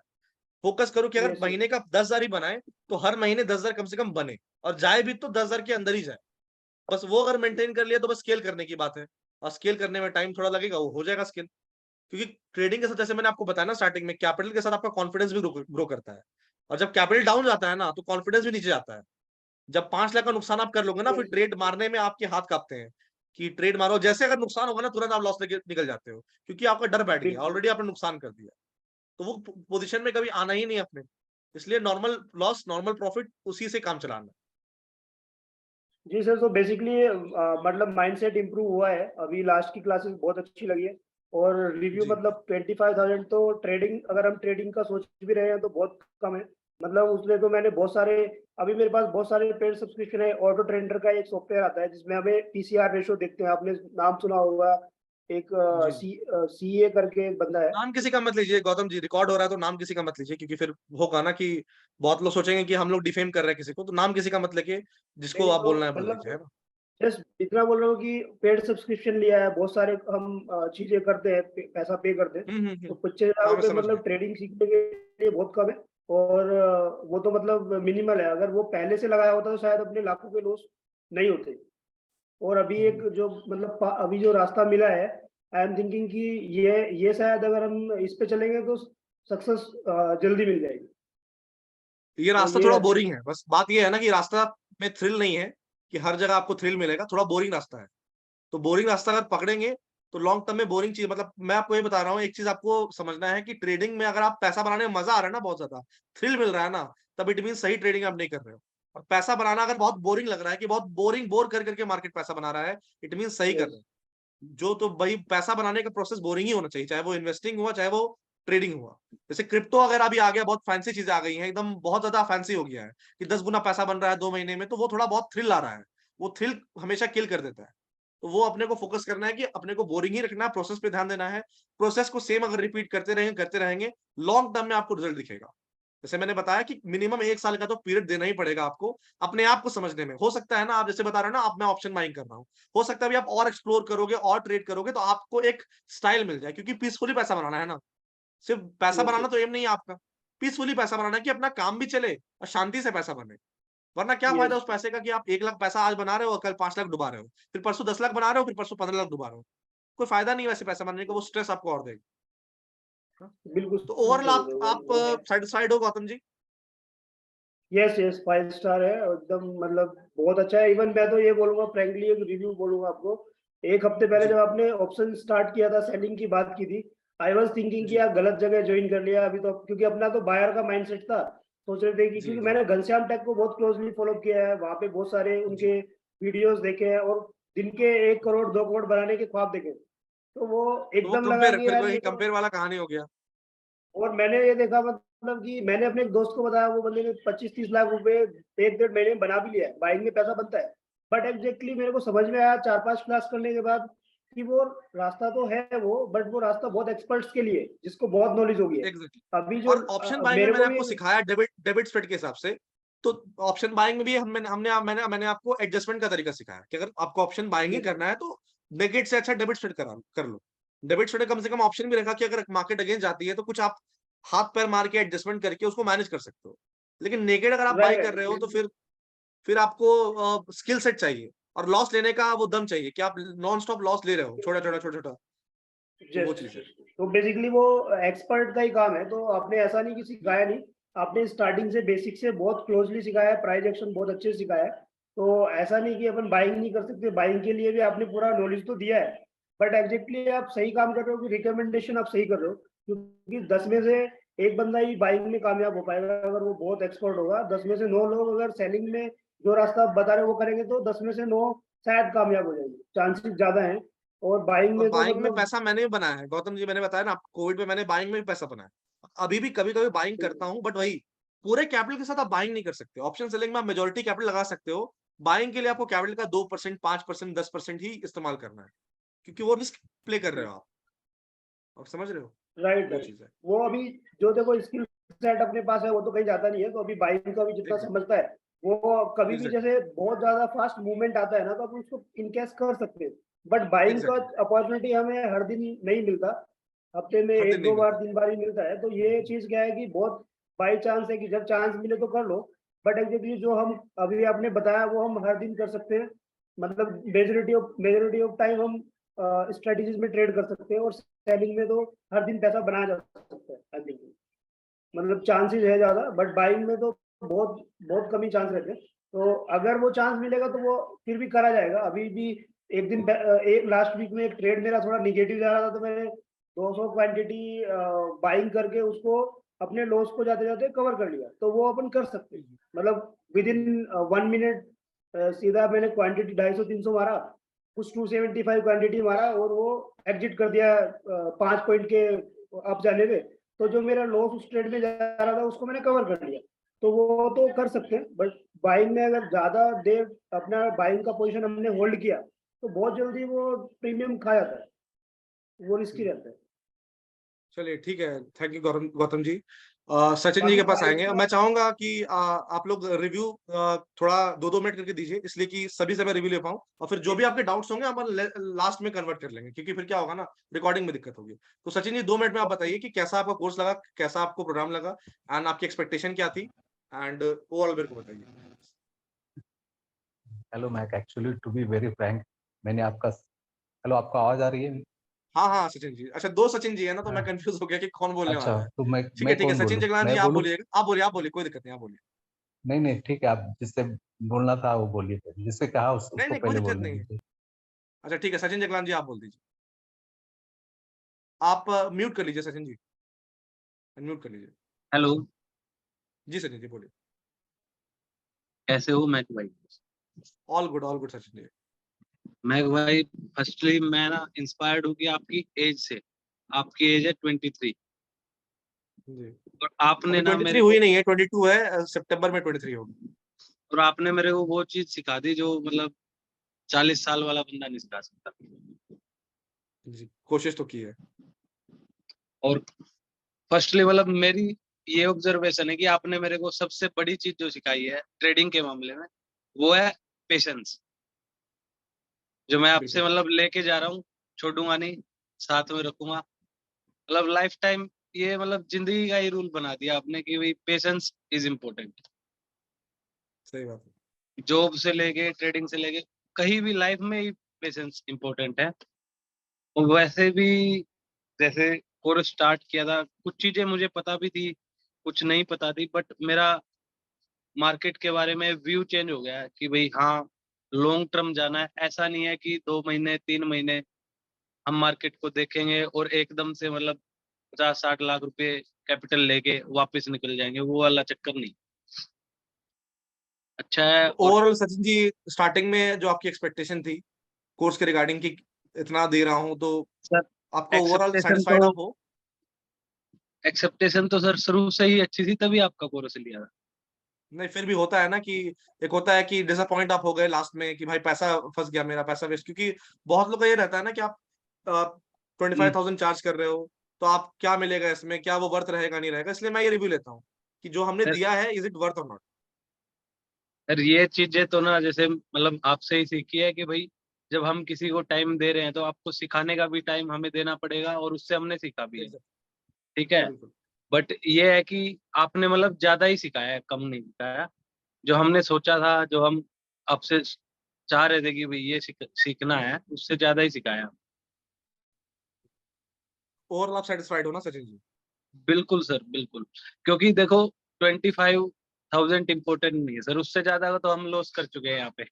फोकस करो कि अगर यस यस महीने का 10,000 ही बनाए तो हर महीने 10,000 कम से कम बने, और जाए भी तो 10,000 के अंदर ही जाए। बस वो अगर मेंटेन कर लिया तो बस स्केल करने की बात है, और स्केल करने में टाइम थोड़ा लगेगा, वो हो जाएगा स्केल। क्योंकि ट्रेडिंग के साथ, जैसे मैंने आपको बताया ना स्टार्टिंग में, कैपिटल के साथ आपका कॉन्फिडेंस भी ग्रो करता है, और जब कैपिटल डाउन जाता है ना तो कॉन्फिडेंस भी नीचे जाता है। जब 5 लाख का नुकसान आप कर लोगे ना, फिर यस ट्रेड मारने में आपके हाथ कांपते हैं कि ट्रेड मारो, जैसे अगर नुकसान होगा ना तुरंत आप लॉस लेके निकल जाते हो, क्योंकि आपका डर बैठ गया, बिल्कुल। ऑलरेडी आपने नुकसान कर दिया। तो वो पोजीशन में कभी आना ही नहीं है अपने, इसलिए नॉर्मल लॉस नॉर्मल प्रॉफिट उसी से काम चलाना। जी सर, तो बेसिकली मतलब माइंडसेट इम्प्रूव हुआ है। अभी लास्ट की क्लासेस बहुत अच्छी लगी है। और रिव्यू जी मतलब 25,000 तो ट्रेडिंग, अगर हम ट्रेडिंग का सोच भी रहे हैं तो बहुत कम है। मतलब उसमें तो मैंने बहुत सारे, अभी मेरे पास बहुत सारे पेड सब्सक्रिप्शन है। ऑटो ट्रेंडर का एक सॉफ्टवेयर आता है जिसमें हमें पीसीआर रेशो देखते हैं, आपने नाम सुना होगा। एक जी जी। सीए करके एक बंदा है। नाम किसी का मत लीजिए गौतम जी, रिकॉर्ड हो रहा है तो नाम किसी का मत लीजिए, क्योंकि फिर होगा ना कि बहुत लोग सोचेंगे कि हम लोग डिफेम कर रहे हैं किसी को, तो नाम किसी का मत लेके, जिसको नहीं आप तो बोलना है बोल दीजिए, है मतलब ना। जस्ट इतना बोल रहा हूँ कि पेड सब्सक्रिप्शन लिया है, बहुत सारे हम चीजें करते हैं, पैसा पे करते हैं। तो 25,000 हाँ मैं रुपये समझ गया। मतलब ट्रेडिंग सीखने के लिए बहुत कम है। और वो तो मतलब मिनिमल है। अगर वो पहले से लगाया होता तो शायद अपने लाखों के लॉस नहीं होते। और अभी एक जो मतलब अभी जो रास्ता मिला है, आई एम थिंकिंग कि ये शायद अगर हम इस पे चलेंगे तो सक्सेस जल्दी मिल जाएगी। ये तो रास्ता ये थोड़ा अच्छी। बोरिंग है, बस बात ये है ना कि रास्ता में थ्रिल नहीं है, कि हर जगह आपको थ्रिल मिलेगा, थोड़ा बोरिंग रास्ता है। तो बोरिंग रास्ता अगर पकड़ेंगे तो लॉन्ग टर्म में बोरिंग चीज, मतलब मैं आपको ये बता रहा हूँ, एक चीज आपको समझना है कि ट्रेडिंग में अगर आप पैसा बनाने में मजा आ रहा है ना, बहुत ज्यादा थ्रिल मिल रहा है ना, तब इट मीन सही ट्रेडिंग आप नहीं कर रहे हो। और पैसा बनाना अगर बहुत बोरिंग लग रहा है, कि बहुत बोरिंग बोर कर करके मार्केट पैसा बना रहा है, इट मीन सही कर रहे हो। जो तो भाई पैसा बनाने का प्रोसेस बोरिंग ही होना चाहिए, चाहे वो इन्वेस्टिंग हुआ चाहे वो ट्रेडिंग हुआ। जैसे क्रिप्टो अगर अभी आ गया, बहुत फैंसी चीजें आ गई हैं, एकदम बहुत ज्यादा फैंसी हो गया है कि 10 गुना पैसा बन रहा है 2 महीने में, तो वो थोड़ा बहुत थ्रिल आ रहा है, वो थ्रिल हमेशा किल कर देता है। तो वो अपने को फोकस करना है कि अपने को बोरिंग ही रखना है, प्रोसेस पे ध्यान देना है। प्रोसेस को सेम अगर रिपीट करते रहेंगे, लॉन्ग टर्म में आपको रिजल्ट दिखेगा। जैसे मैंने बताया कि मिनिमम 1 साल का तो पीरियड देना ही पड़ेगा आपको अपने आप को समझने में। हो सकता है ना, आप जैसे बता रहे हो ना, आप मैं ऑप्शन बाइंग कर रहा हूँ, हो सकता है अभी आप और एक्सप्लोर करोगे और ट्रेड करोगे तो आपको एक स्टाइल मिल जाए, क्योंकि पीसफुली पैसा बनाना है ना। सिर्फ पैसा Yes, बनाना yes. तो एम नहीं है आपका, पीसफुली पैसा बनाना है कि अपना काम भी चले और शांति से पैसा बने। वरना क्या फायदा Yes. उस पैसे का कि आप 1 लाख पैसा आज बना रहे हो और कल 5 लाख डुबा रहे हो, फिर परसों 10 लाख बना रहे हो, फिर परसों 15 लाख डुबा रहे हो। कोई फायदा नहीं है वैसे पैसा बनाने का, वो स्ट्रेस आपको और देगा। बिल्कुल तो सही ओवरऑल बोल रहे हो भाई, आप वो है। सेटिस्फाइड हो Gautam ji? Yes yes 5 star है एकदम, मतलब बहुत अच्छा है। इवन मैं तो ये बोलूंगा, फ्रैंकली एक रिव्यू बोलूंगा आपको। एक हफ्ते पहले जी, जब आपने ऑप्शन स्टार्ट किया था, सेलिंग की बात की थी, आई वाज थिंकिंग कि जी, यार गलत जगह ज्वाइन कर लिया अभी तो, क्योंकि अपना तो बायर का माइंडसेट था। सोच रहे थे कि, जी, क्योंकि जी, मैंने घनश्याम टेक को बहुत क्लोजली फॉलो किया है, वहां पे बहुत सारे जी। उनके वीडियोस देखे हैं, और दिन के 1 करोड़ 2 करोड़ बनाने के ख्वाब देखे। तो वो तो वो एकदम लगा कंपेयर कि फिर यार ये वही तो, कंपेयर वाला कहानी हो गया। और मैंने ये देखा, मतलब कि मैंने अपने एक दोस्त को बताया, वो बंदे ने 25-30 लाख रुपए 1-1.5 महीने में बना भी लिया है। बाइंग में पैसा बनता है, बट एग्जैक्टली मेरे को समझ में आया 4-5 क्लास करने के बाद कि वो रास्ता तो है वो, बट वो रास्ता बहुत एक्सपर्ट्स के लिए है, जिसको बहुत नॉलेज होगी है। एग्जैक्टली। अभी जो और ऑप्शन बाइंग में मेरे मैंने को भी, आपको सिखाया डेबिट डेबिट स्प्रेड के हिसाब से। तो ऑप्शन बाइंग में भी मैंने आपको एडजस्टमेंट का तरीका सिखाया कि अगर आपको ऑप्शन बाइंग ही करना है तो नेगेट से अच्छा डेबिट स्प्रेड कर लो। डेबिट स्प्रेड कम से कम ऑप्शन भी रखा कि अगर मार्केट अगेंस्ट जाती है तो कुछ आप हाथ पैर मार के एडजस्टमेंट करके उसको मैनेज कर सकते हो। लेकिन नेगेट अगर आप बाई कर रहे हो तो राइट, फिर आपको स्किल सेट चाहिए और लॉस लेने का वो दम चाहिए कि आप नॉन स्टॉप लॉस ले रहे हो, छोटा छोटा छोटा छोटा। तो वो चीज है। तो बेसिकली वो एक्सपर्ट का ही काम है। तो आपने ऐसा नहीं कि सिखाया नहीं, आपने स्टार्टिंग से बेसिक से बहुत क्लोजली सिखाया है, प्राइस एक्शन बहुत अच्छे से सिखाया है। तो ऐसा नहीं कि अपन बाइंग नहीं कर सकते, बाइंग के लिए भी आपने पूरा नॉलेज तो दिया है। बट एग्जैक्टली आप सही काम कर रहे हो कि रिकमेंडेशन आप सही कर रहे हो, क्योंकि 10 में से एक बंदा ही बाइंग में कामयाब हो पाएगा अगर वो बहुत एक्सपर्ट होगा। 10 में से 9 लोग अगर सेलिंग में जो रास्ता आप बता रहे हो वो करेंगे, तो 10 में से 9 शायद कामयाब हो जाएंगे, चांसेस ज्यादा हैं। और बाइंग और में तो बाइंग में मतलब, पैसा मैंने भी बनाया है गौतम जी, मैंने बताया ना आपको, कोविड में मैंने बाइंग में भी पैसा बनाया। अभी भी कभी कभी बाइंग करता हूँ, बट वही पूरे कैपिटल के साथ आप बाइंग नहीं कर सकते। ऑप्शन सेलिंग में आप मेजोरिटी कैपिटल लगा सकते हो, बाइंग के लिए आपको कैपिटल का 2%, 5%, 10% ही इस्तेमाल करना है, क्योंकि वो रिस्क प्ले कर रहे हो आप समझ रहे हो। राइट वो राइट। चीज है। वो अभी जो देखो स्किल सेट अपने पास है, वो तो कहीं जाता नहीं है। तो अभी बाइक का भी जितना एग्जैक्ट समझता है, वो कभी भी एग्जैक्ट जैसे बहुत ज्यादा फास्ट मूवमेंट आता है ना, तो अपन उसको इनकेस कर सकते हैं। बट बाइंग का एग्जैक्टली। अपॉर्चुनिटी हमें हर दिन नहीं मिलता, हफ्ते में हर दिन एक नहीं दो बार मिलता। 3 बार ही मिलता है। तो ये चीज क्या है कि बहुत बाई चांस है कि जब चांस मिले तो कर लो। बट एग्जैक्टली जो हम अभी आपने बताया वो हम हर दिन कर सकते हैं। मतलब मेजोरिटी ऑफ टाइम हम स्ट्रेटेजीज में ट्रेड कर सकते हैं, और सेलिंग में तो हर दिन पैसा बनाया जा सकता है आई थिंक। मतलब चांसेस है ज्यादा, बट बाइंग में तो बहुत बहुत कम ही चांस रहते हैं। तो अगर वो चांस मिलेगा तो वो फिर भी करा जाएगा। अभी भी एक दिन एक लास्ट वीक में एक ट्रेड मेरा थोड़ा निगेटिव जा रहा था, तो मैंने 200 क्वांटिटी बाइंग करके उसको अपने लॉस को जाते जाते कवर कर लिया। तो वो अपन कर सकते हैं, मतलब विद इन 1 मिनट सीधा मैंने क्वांटिटी 250-300 मारा, कुछ 275 क्वांटिटी मारा, और वो एग्जिट कर दिया 5 पॉइंट के अप जाने पे। तो जो मेरा लॉस उस ट्रेड में जा रहा था उसको मैंने कवर कर लिया। तो वो तो कर सकते हैं, बट बाइंग में अगर ज्यादा देर अपना बाइंग का पोजीशन हमने होल्ड किया तो बहुत जल्दी वो प्रीमियम खा जाता है, वो रिस्की रहता है। चलिए ठीक है, थैंक यू गौतम गौतम जी। सचिन जी बाकी के पास प्राइस आएंगे। का, मैं चाहूंगा कि आप लोग रिव्यू थोड़ा 2-2 मिनट करके दीजिए, इसलिए कि सभी से मैं रिव्यू ले पाऊं, और फिर जो भी आपके डाउट्स होंगे हम लास्ट में कन्वर्ट कर लेंगे, क्योंकि फिर क्या होगा ना, रिकॉर्डिंग में दिक्कत होगी। तो सचिन जी 2 मिनट में आप बताइए कि कैसा आपका कोर्स लगा, कैसा आपको प्रोग्राम लगा, एंड आपकी एक्सपेक्टेशन क्या थी, एंड ओवरऑल मेरे को बताइए। Hello Mac, actually to be very frank, मैंने आपका हेलो, आपका आवाज आ रही है? हाँ हाँ सचिन जी, अच्छा 2 सचिन जी है ना, तो मैं हाँ, कंफ्यूज हो गया कि कौन बोलने अच्छा, वाला है। तो ठीक है मैं ठीक है, कौन सचिन बोलूं? जगलान जी मैं आप बोलूं? बोलिएगा, आप बोलिए, कोई दिक्कत नहीं, आप बोलिए। नहीं नहीं, ठीक है, आप जिससे बोलना था वो बोलिए, जिससे कहा नहीं उसको नहीं कोई पहले दिक्कत बोलने नहीं है। दीजिए। अच्छा ठीक है, सचिन जगलान जी आप बोल दीजिए। आप म्यूट कर लीजिए सचिन जी, अनम्यूट कर लीजिए। हेलो, जी सचिन जी बोलिए। कैसे हो? मैं भाई ऑल गुड सचिन जी। मैं भाई फर्स्टली मैं ना इंस्पायर्ड हूँ कि आपकी एज से। आपकी एज है 23 जी और आपने अभी ना 23 मेरे को हुई नहीं है, 22 है, सितंबर में 23 होगी। और आपने मेरे को वो चीज सिखा दी जो मतलब 40 साल वाला बंदा नहीं सिखा सकता। जी कोशिश तो की है। और फर्स्टली मतलब मेरी ये ऑब्जर्वेशन है कि आपने मेरे को सबसे बड़ी चीज जो सिखाई है ट्रेडिंग के मामले में वो है पेशेंस, जो मैं आपसे बिल्कुल मतलब लेके जा रहा हूँ, छोड़ूंगा नहीं, साथ में रखूंगा। मतलब लाइफ टाइम ये मतलब जिंदगी का ही रूल बना दिया आपने कि भाई पेशेंस इज इम्पोर्टेंट। सही बात है। जॉब से लेके ट्रेडिंग से लेके कहीं भी लाइफ में ही पेशेंस इम्पोर्टेंट है। और वैसे भी जैसे कोर्स स्टार्ट किया था, कुछ चीजें मुझे पता भी थी, कुछ नहीं पता थी, बट मेरा मार्केट के बारे में व्यू चेंज हो गया है कि भाई हाँ लॉन्ग टर्म जाना है। ऐसा नहीं है कि 2 महीने 3 महीने हम मार्केट को देखेंगे और एकदम से मतलब 50-60 लाख रुपए कैपिटल लेके वापस निकल जाएंगे, वो वाला चक्कर नहीं। अच्छा है। तो और ओवरऑल सचिन जी, स्टार्टिंग में जो आपकी एक्सपेक्टेशन थी कोर्स के रिगार्डिंग की, इतना दे रहा हूँ, तो सर आपको ओवरऑल एक्सेप्टेशन सेटिस्फाइड तो आप हो? एक्सेप्टेशन तो सर शुरू से ही अच्छी थी, तभी आपका कोर्स लिया था। नहीं, फिर भी होता है ना कि एक होता है कि डिसअपॉइंट आप हो गए लास्ट में कि भाई पैसा फंस गया, मेरा पैसा वेस्ट, क्योंकि बहुत लोग का ये रहता है ना कि आप 25,000 चार्ज कर रहे हो, तो आप क्या मिलेगा इसमें, क्या वो वर्थ रहेगा नहीं रहेगा, इसलिए मैं ये रिव्यू लेता हूँ कि जो हमने सर दिया है इज इट वर्थ और नॉट। सर ये चीजें तो ना जैसे मतलब आपसे ही सीखी है कि भाई जब हम किसी को टाइम दे रहे हैं तो आपको सिखाने का भी टाइम हमें देना पड़ेगा, और उससे हमने सीखा भी है। ठीक है। बिल्कुल। बट ये है कि आपने मतलब ज्यादा ही सिखाया है, कम नहीं सिखाया। जो हमने सोचा था, जो हम आपसे चाह रहे थे कि भाई ये सीखना है, उससे ज्यादा ही सिखाया। ओवरऑल आप सेटिस्फाइड हो ना सचिन जी? बिल्कुल सर बिल्कुल। क्योंकि देखो 25,000 इम्पोर्टेंट नहीं है सर, उससे ज्यादा का तो हम लॉस कर चुके हैं यहाँ पे।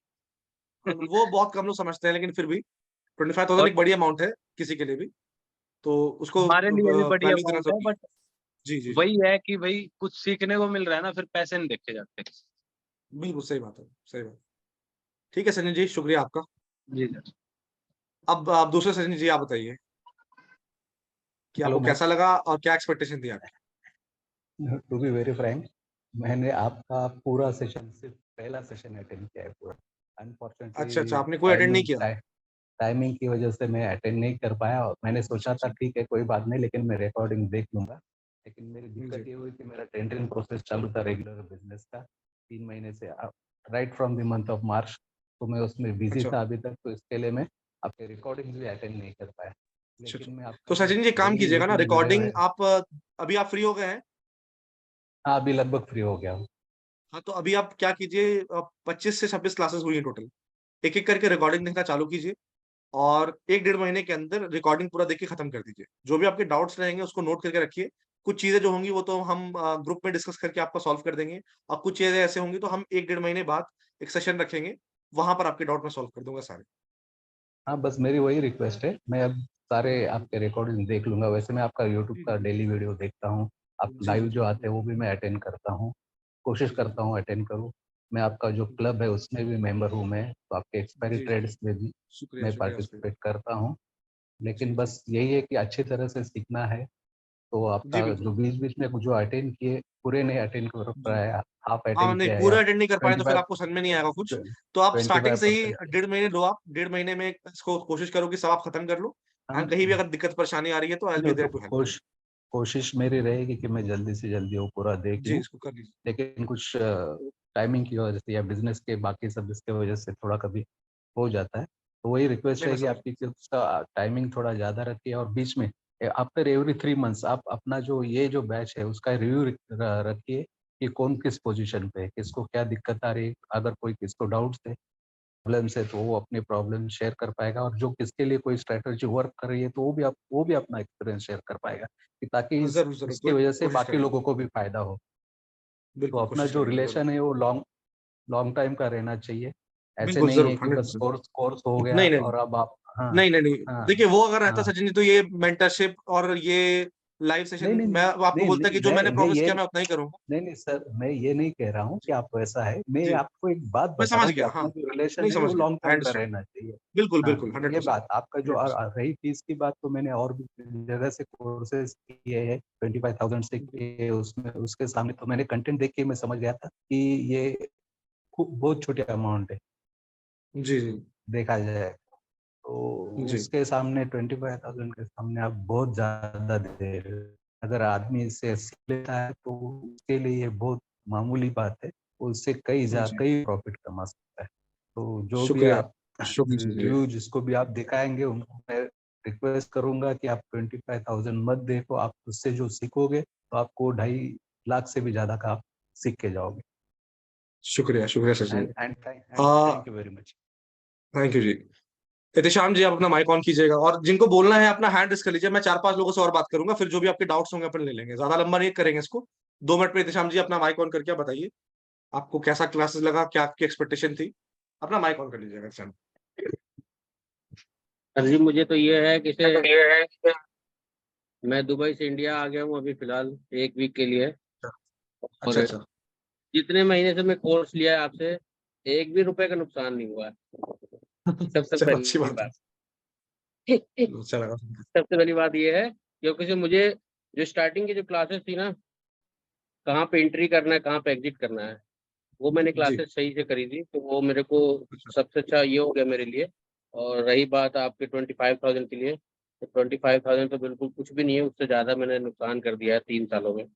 वो बहुत कम लोग समझते हैं, लेकिन फिर भी 25,000 और एक बड़ी अमाउंट है किसी के लिए भी, तो उसको हमारे लिए भी बड़ी वैल्यू देना अमाउंट है, जरूरी है। बट जी जी जी। वही है कि भाई कुछ सीखने को मिल रहा है ना, फिर पैसे नहीं देखे जाते। बिल्कुल सही बात है, सही बात। ठीक है सचिन जी, शुक्रिया आपका। जी सर। अब आप दूसरे सचिन जी, आप बताइए कि हेलो आपको मैम, कैसा लगा और क्या एक्सपेक्टेशन थी आपकी? टू बी वेरी फ्रैंक, मैंने आपका पूरा सेशन सिर्फ पहला सेशन अटेंड किया है पूरा। अच्छा अच्छा, अनफॉर्चुनेटली आपने कोई अटेंड नहीं किया? टाइमिंग की वजह से मैं अटेंड नहीं कर पाया, और मैंने अच्छा सोचा था अच्छा। ठीक है कोई बात नहीं, लेकिन मैं रिकॉर्डिंग देख लूंगा। लेकिन मेरी दिक्कत जी ये हुई कि मेरा टेंडरिंग प्रोसेस चालू था रेगुलर बिजनेस का 3 महीने से, right from the month of March, तो मैं उसमें बिजी अच्छा था अभी तक, तो इसके लिए मैं आपके रिकॉर्डिंग भी अटेंड नहीं कर पाया। अच्छा अच्छा। लेकिन मैं आपका तो जो सचिन जी, काम डेली कीजिएगा ना, रूटीन वीडियो रिकॉर्डिंग है, आप अभी आप फ्री हो गए हैं? हाँ अभी लगभग फ्री हो गया हूँ। हाँ, तो अभी आप क्या कीजिए, 25 से 26 क्लासेस हुई हैं टोटल, एक एक करके रिकॉर्डिंग देखना चालू कीजिए, और 1 डेढ़ महीने के अंदर रिकॉर्डिंग पूरा देख के खत्म कर दीजिए। जो भी आपके डाउट्स रहेंगे उसको नोट करके रखिए। कुछ चीजें जो होंगी वो तो हम ग्रुप में डिस्कस करके आपका सॉल्व कर देंगे, और कुछ चीजें ऐसे होंगी तो हम 1 डेढ़ महीने बाद एक सेशन रखेंगे, वहां पर आपके डाउट में सॉल्व कर दूंगा सारे। हाँ बस मेरी वही रिक्वेस्ट है, मैं अब सारे आपके रिकॉर्डिंग देख लूंगा। वैसे मैं आपका यूट्यूब जी का जी डेली वीडियो देखता हूँ, आप जी लाइव जी जो जी आते हैं वो भी मैं अटेंड करता हूँ, कोशिश जी जी करता हूँ अटेंड करूँ। मैं आपका जो क्लब है उसमें भी मेंबर हूँ मैं, तो आपके एक्सपायरी जी जी। ट्रेड्स में भी शुक्रिया मैं शुक्रिया शुक्रिया। पार्टिसिपेट करता हूँ। जी लेकिन जी बस यही है कि अच्छी तरह से सीखना है, तो जी आपका बिल्कुल। जो बीच बीच में जो अटेंड किए पूरे नहीं अटेंड कर जी पाया, हाफ हाँ, अटेंड नहीं किया है, या पूरा अटेंड नहीं कर पाए तो फिर 25 आपको समझ में नहीं आएगा कुछ। तो आप स्टार्टिंग से ही 25%। 1 डेढ़ महीने लो, आप 1 डेढ़ महीने में इसको कोशिश करो कि सब आप खत्म कर लो। हम एंड कहीं भी अगर दिक्कत परेशानी आ रही है तो आई विल बी नहीं, तो देयर टू हेल्प। कोशिश मेरी रहेगी कि मैं जल्दी से जल्दी वो पूरा देख जी, लूँ। इसको कर लीजिए। लेकिन कुछ टाइमिंग की वजह से या बिजनेस के बाकी सब इसके वजह से थोड़ा कभी हो जाता है, तो वही रिक्वेस्ट नहीं, मैं है कि समझ आपकी कि उसका टाइमिंग थोड़ा ज़्यादा रखिए, और बीच में आफ्टर एवरी 3 मंथ्स आप अपना जो ये जो बैच है उसका रिव्यू रखिए कि कौन किस पोजीशन पे है, किसको क्या दिक्कत आ रही है, अगर कोई किसको डाउट्स है प्रॉब्लम्स है तो वो अपनी प्रॉब्लम शेयर कर पाएगा, और जो किसके लिए कोई स्ट्रेटजी वर्क कर रही है तो वो भी अपना एक्सपीरियंस शेयर कर पाएगा, कि ताकि ज़रूर, ज़रूर इसकी वजह से कोशिश बाकी करेंगे। लोगों को भी फायदा हो। तो बिल्कुल अपना कोशिश जो करेंगे, ज़रूर। रिलेशन है वो लॉन्ग लॉन्ग टाइम का रहना चाहिए। ऐसे बिल्कुल, नहीं ज़रूर है कि बस 100%। कोर्स कोर्स हो गया नहीं, नहीं, और अब आप, हाँ नहीं, नहीं, नहीं। हाँ देखिए, वो अगर रहता हाँ सचिन जी, तो ये मेंटरशिप और ये लाइव नहीं सेशन नहीं मैं आपको नहीं बोलता नहीं, कि जो मैंने मैं प्रॉमिस ये किया मैं उतना ही करूंगा। नहीं सर, मैं ये नहीं कह रहा हूँ कि आप वैसा है, मैं जी आपको एक बात मैं बता रहा समझ हूँ कि गया, हाँ अपना जो रिलेशन नहीं है समझ वो गया, लॉन्ग आई टर्म का अंडरस्टैंड, रहना चाहिए। बिल्कुल हाँ, बिल्कुल ये 100%। बात आपका जो रही फीस की बात, तो मैंने और भी जगह से कोर्सेज किए हैं, 25,000 से किए, उसमें उसके सामने तो मैंने कंटेंट देख के मैं समझ गया था कि ये बहुत छोटे अमाउंट है जी जी देखा जाए तो, जी उसके सामने 25,000 के सामने आप बहुत ज्यादा दे रहे हो। अगर आदमी इससे सीख लेता है तो उसके लिए ये बहुत मामूली बात है, उससे जी कई प्रॉफिट कमा सकता है। तो जो भी शुक्रिया आप शुक्रिया। रिव्यू जिसको भी आप दिखाएंगे उनको मैं रिक्वेस्ट करूंगा कि आप 25,000 मत देखो, आप उससे जो सीखोगे तो आपको 2.5 लाख से भी ज्यादा का आप सीख के जाओगे। शुक्रिया शुक्रिया Sachin. And thank you very much. Thank you जी। एहतेशाम जी आप अपना माइक ऑन कीजिएगा, और जिनको बोलना है अपना हैंड रेस कर लीजिए, मैं 4-5 लोगों से और बात करूंगा, फिर जो भी आपके डाउट्स होंगे अपन ले लेंगे, ज्यादा लंबा नहीं करेंगे इसको। 2 मिनट में एहतेशाम जी अपना माइक ऑन करके आप बताइए आपको कैसा क्लासेस लगा, क्या आपकी एक्सपेक्टेशन थी, अपना माइक ऑन कर लीजिएगा एहतेशाम। सर जी मुझे तो ये है कि मैं दुबई से इंडिया आ गया हूँ अभी फिलहाल 1 वीक के लिए। अच्छा और अच्छा जितने महीने से मैं कोर्स लिया है आपसे, 1 भी रुपए का नुकसान नहीं हुआ है। सबसे चलो अच्छी पहली बात है, बात अच्छा लगा। सबसे पहली बात ये है, क्योंकि से मुझे जो स्टार्टिंग की जो क्लासेस थी ना, कहाँ पे एंट्री करना है कहाँ पे एग्जिट करना है, वो मैंने जी क्लासेस सही से करी थी, तो वो मेरे को सबसे अच्छा ये हो गया मेरे लिए। और रही बात आपके 25,000 के लिए, तो 25,000 तो बिल्कुल कुछ भी नहीं है, उससे ज़्यादा मैंने नुकसान कर दिया है 3 सालों में।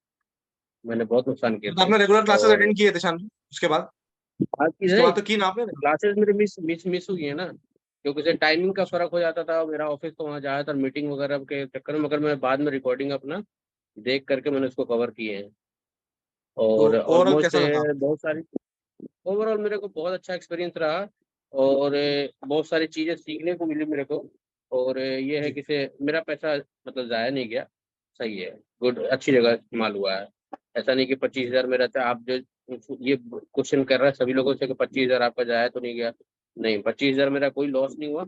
मैंने बहुत नुकसान किए तो थे। आपने रेगुलर क्लासेस और अटेंड किए एहतेशाम जी उसके बाद? बात की उसके जाए, बाद तो की ना आपने? क्लासेस मेरे मिस हुई है ना, क्योंकि से टाइमिंग का फर्क हो जाता था, मेरा ऑफिस तो वहाँ ज़्यादातर मीटिंग वगैरह के चक्कर में, मगर मैं बाद में रिकॉर्डिंग अपना देख करके मैंने उसको कवर किए हैं। तो और ओवरऑल ऑलमोस्ट कैसा लगा आपको? बहुत सारी, ओवरऑल मेरे को बहुत अच्छा एक्सपीरियंस रहा। और बहुत सारी चीज़ें सीखने को मिली मेरे को। और ये है जी कि से मेरा पैसा मतलब ज़ाया नहीं गया, सही है, गुड, अच्छी जगह इस्तेमाल हुआ है। ऐसा नहीं कि पच्चीस जी हजार मेरा था, आप जो ये क्वेश्चन कर रहा है सभी लोगों से कि 25,000 आपका जाया तो नहीं गया। नहीं, 25,000 मेरा कोई लॉस नहीं हुआ,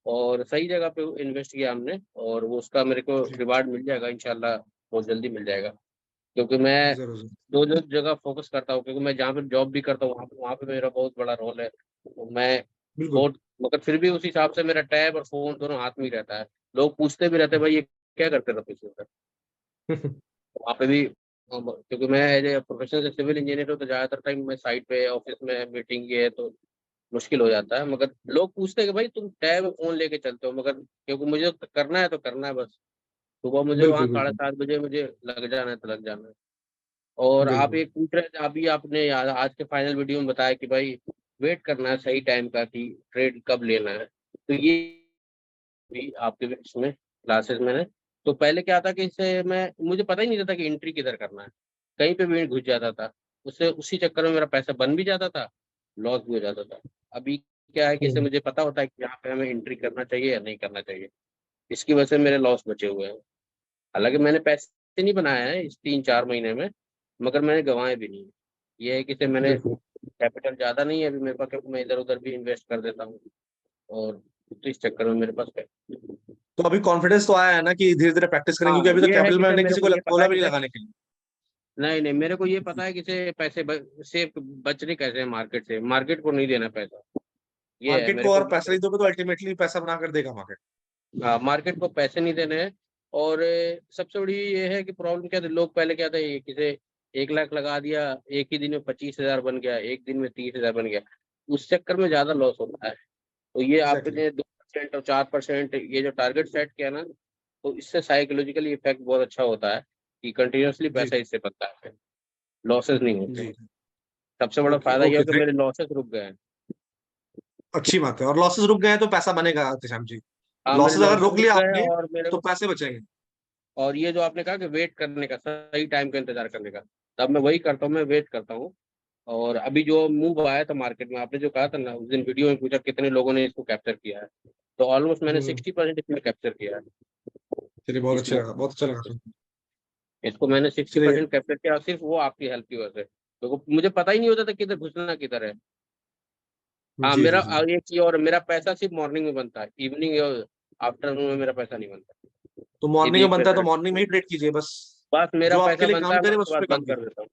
और सही जगह पे इन्वेस्ट किया हमने, और वो उसका मेरे को जी रिवार्ड मिल जाएगा इंशाल्लाह, बहुत जल्दी मिल जाएगा। क्योंकि मैं जरूर जरूर। दो जगह फोकस करता हूँ, क्योंकि मैं जहाँ पे जॉब भी करता हूँ वहाँ पे मेरा बहुत बड़ा रोल है, तो मैं बिल्कुल बहुत, मगर फिर भी उस हिसाब से मेरा टैब और फोन दोनों हाथ में ही रहता है। लोग पूछते भी रहते हैं भाई ये क्या करते रहते हो, वहाँ पे भी क्योंकि मैं as a professional civil engineer हूँ, तो ज्यादातर टाइम मैं साइट पे ऑफिस में मीटिंग ये है, तो मुश्किल हो जाता है। मगर लोग पूछते हैं कि भाई तुम टैब फोन लेके चलते हो, मगर क्योंकि मुझे तो करना है तो करना है बस। सुबह मुझे वहाँ बिल्कुल साढ़े बिल्कुल 7 बजे मुझे लग जाना है तो लग जाना है। और आप बिल्कुल एक पूछ रहे थे अभी आपने आज के फाइनल वीडियो में बताया कि भाई वेट करना है सही टाइम का कि ट्रेड कब लेना है, तो ये भी आपके इसमें क्लासेस मैंने, तो पहले क्या था कि इससे मैं मुझे पता ही नहीं था कि एंट्री किधर करना है, कहीं पे भी घुस जाता था, उससे उसी चक्कर में मेरा पैसा बन भी जाता था, लॉस भी हो जाता था। अभी क्या है कि इससे मुझे पता होता है कि यहाँ पे हमें एंट्री करना चाहिए या नहीं करना चाहिए, इसकी वजह से मेरे लॉस बचे हुए हैं। हालांकि मैंने पैसे नहीं बनाए हैं इस 3-4 महीने में, मगर मैंने गंवाए भी नहीं। ये है कि से मैंने बिल्कुल। कैपिटल ज्यादा नहीं है अभी मेरे पास, क्योंकि मैं इधर उधर भी इन्वेस्ट कर देता हूँ, और तो इस चक्कर में मेरे पास है। तो अभी कॉन्फिडेंस तो आया है ना कि धीरे धीरे प्रैक्टिस करेंगे, हाँ, क्योंकि अभी तो ये है कैपिटल कि से मैंने मेरे किसी को को ये पता बोला है भी कि नहीं से लगाने के लिए। नहीं नहीं, मेरे को ये पता है कि से पैसे से बचने कैसे हैं मार्केट से, मार्केट को नहीं देना पैसा, ये है मार्केट मेरे को को और पैसा नहीं दोगे तो अल्टीमेटली पैसा बना कर देगा मार्केट। हाँ, मार्केट को पैसे नहीं देने हैं। और सबसे बड़ी ये है कि प्रॉब्लम क्या थी, लोग पहले क्या था, ये किसे 1 लाख लगा दिया, एक ही दिन में 25,000 बन गया, एक दिन में 30,000 बन गया, उस चक्कर में ज्यादा लॉस होता है। तो ये एग्जैक्टली। आपने 2% और 4% ये जो टारगेट सेट किया ना, तो इससे साइकोलॉजिकली इफेक्ट बहुत अच्छा होता है कि कंटिन्यूअसली जी पैसा इससे बनता है, लॉसेस नहीं होते जी हैं। सबसे बड़ा ओके फायदा यह है ओके कि मेरे लॉसेस रुक गए हैं। अच्छी बात है, और लॉसेस रुक गए हैं तो पैसा बनेगा एहतेशाम जी। हाँ, मेरे लॉसेस अगर लॉसेस रोक रुक लिया गए हैं, आपने और मेरे तो को, पैसे बचेंगे। और ये जो आपने कहा कि वेट करने का, सही टाइम का इंतजार करने का, तब मैं वही करता हूँ, मैं वेट करता हूँ। और अभी जो मूव आया था मार्केट में, आपने जो कहा था ना उस दिन वीडियो में पूछा कितने लोगों ने इसको कैप्चर किया है, तो ऑलमोस्ट मैंने हम्म, 60% इसमें कैप्चर किया है। चलिए बहुत इस अच्छा मूव लगा, बहुत अच्छा लगा सुन। इसको मैंने सिक्सटी चलिए परसेंट कैप्चर किया, सिर्फ वो आपकी हेल्प की वजह से, क्योंकि मुझे पता ही नहीं होता था किधर घुसना किधर है। हाँ, जी मेरा जी जी एक चीज और, मेरा पैसा सिर्फ मॉर्निंग में बनता है, इवनिंग और आफ्टरनून में मेरा पैसा नहीं बनता। तो मॉर्निंग यदि में बनता है तो पैसा मॉर्निंग में ही ट्रेड कीजिए बस। बस मेरा जो आपके पैसा लिए बनता काम है, मैं करे बस उसके उस बाद पे काम बंद कर कीजिए। देता हूँ।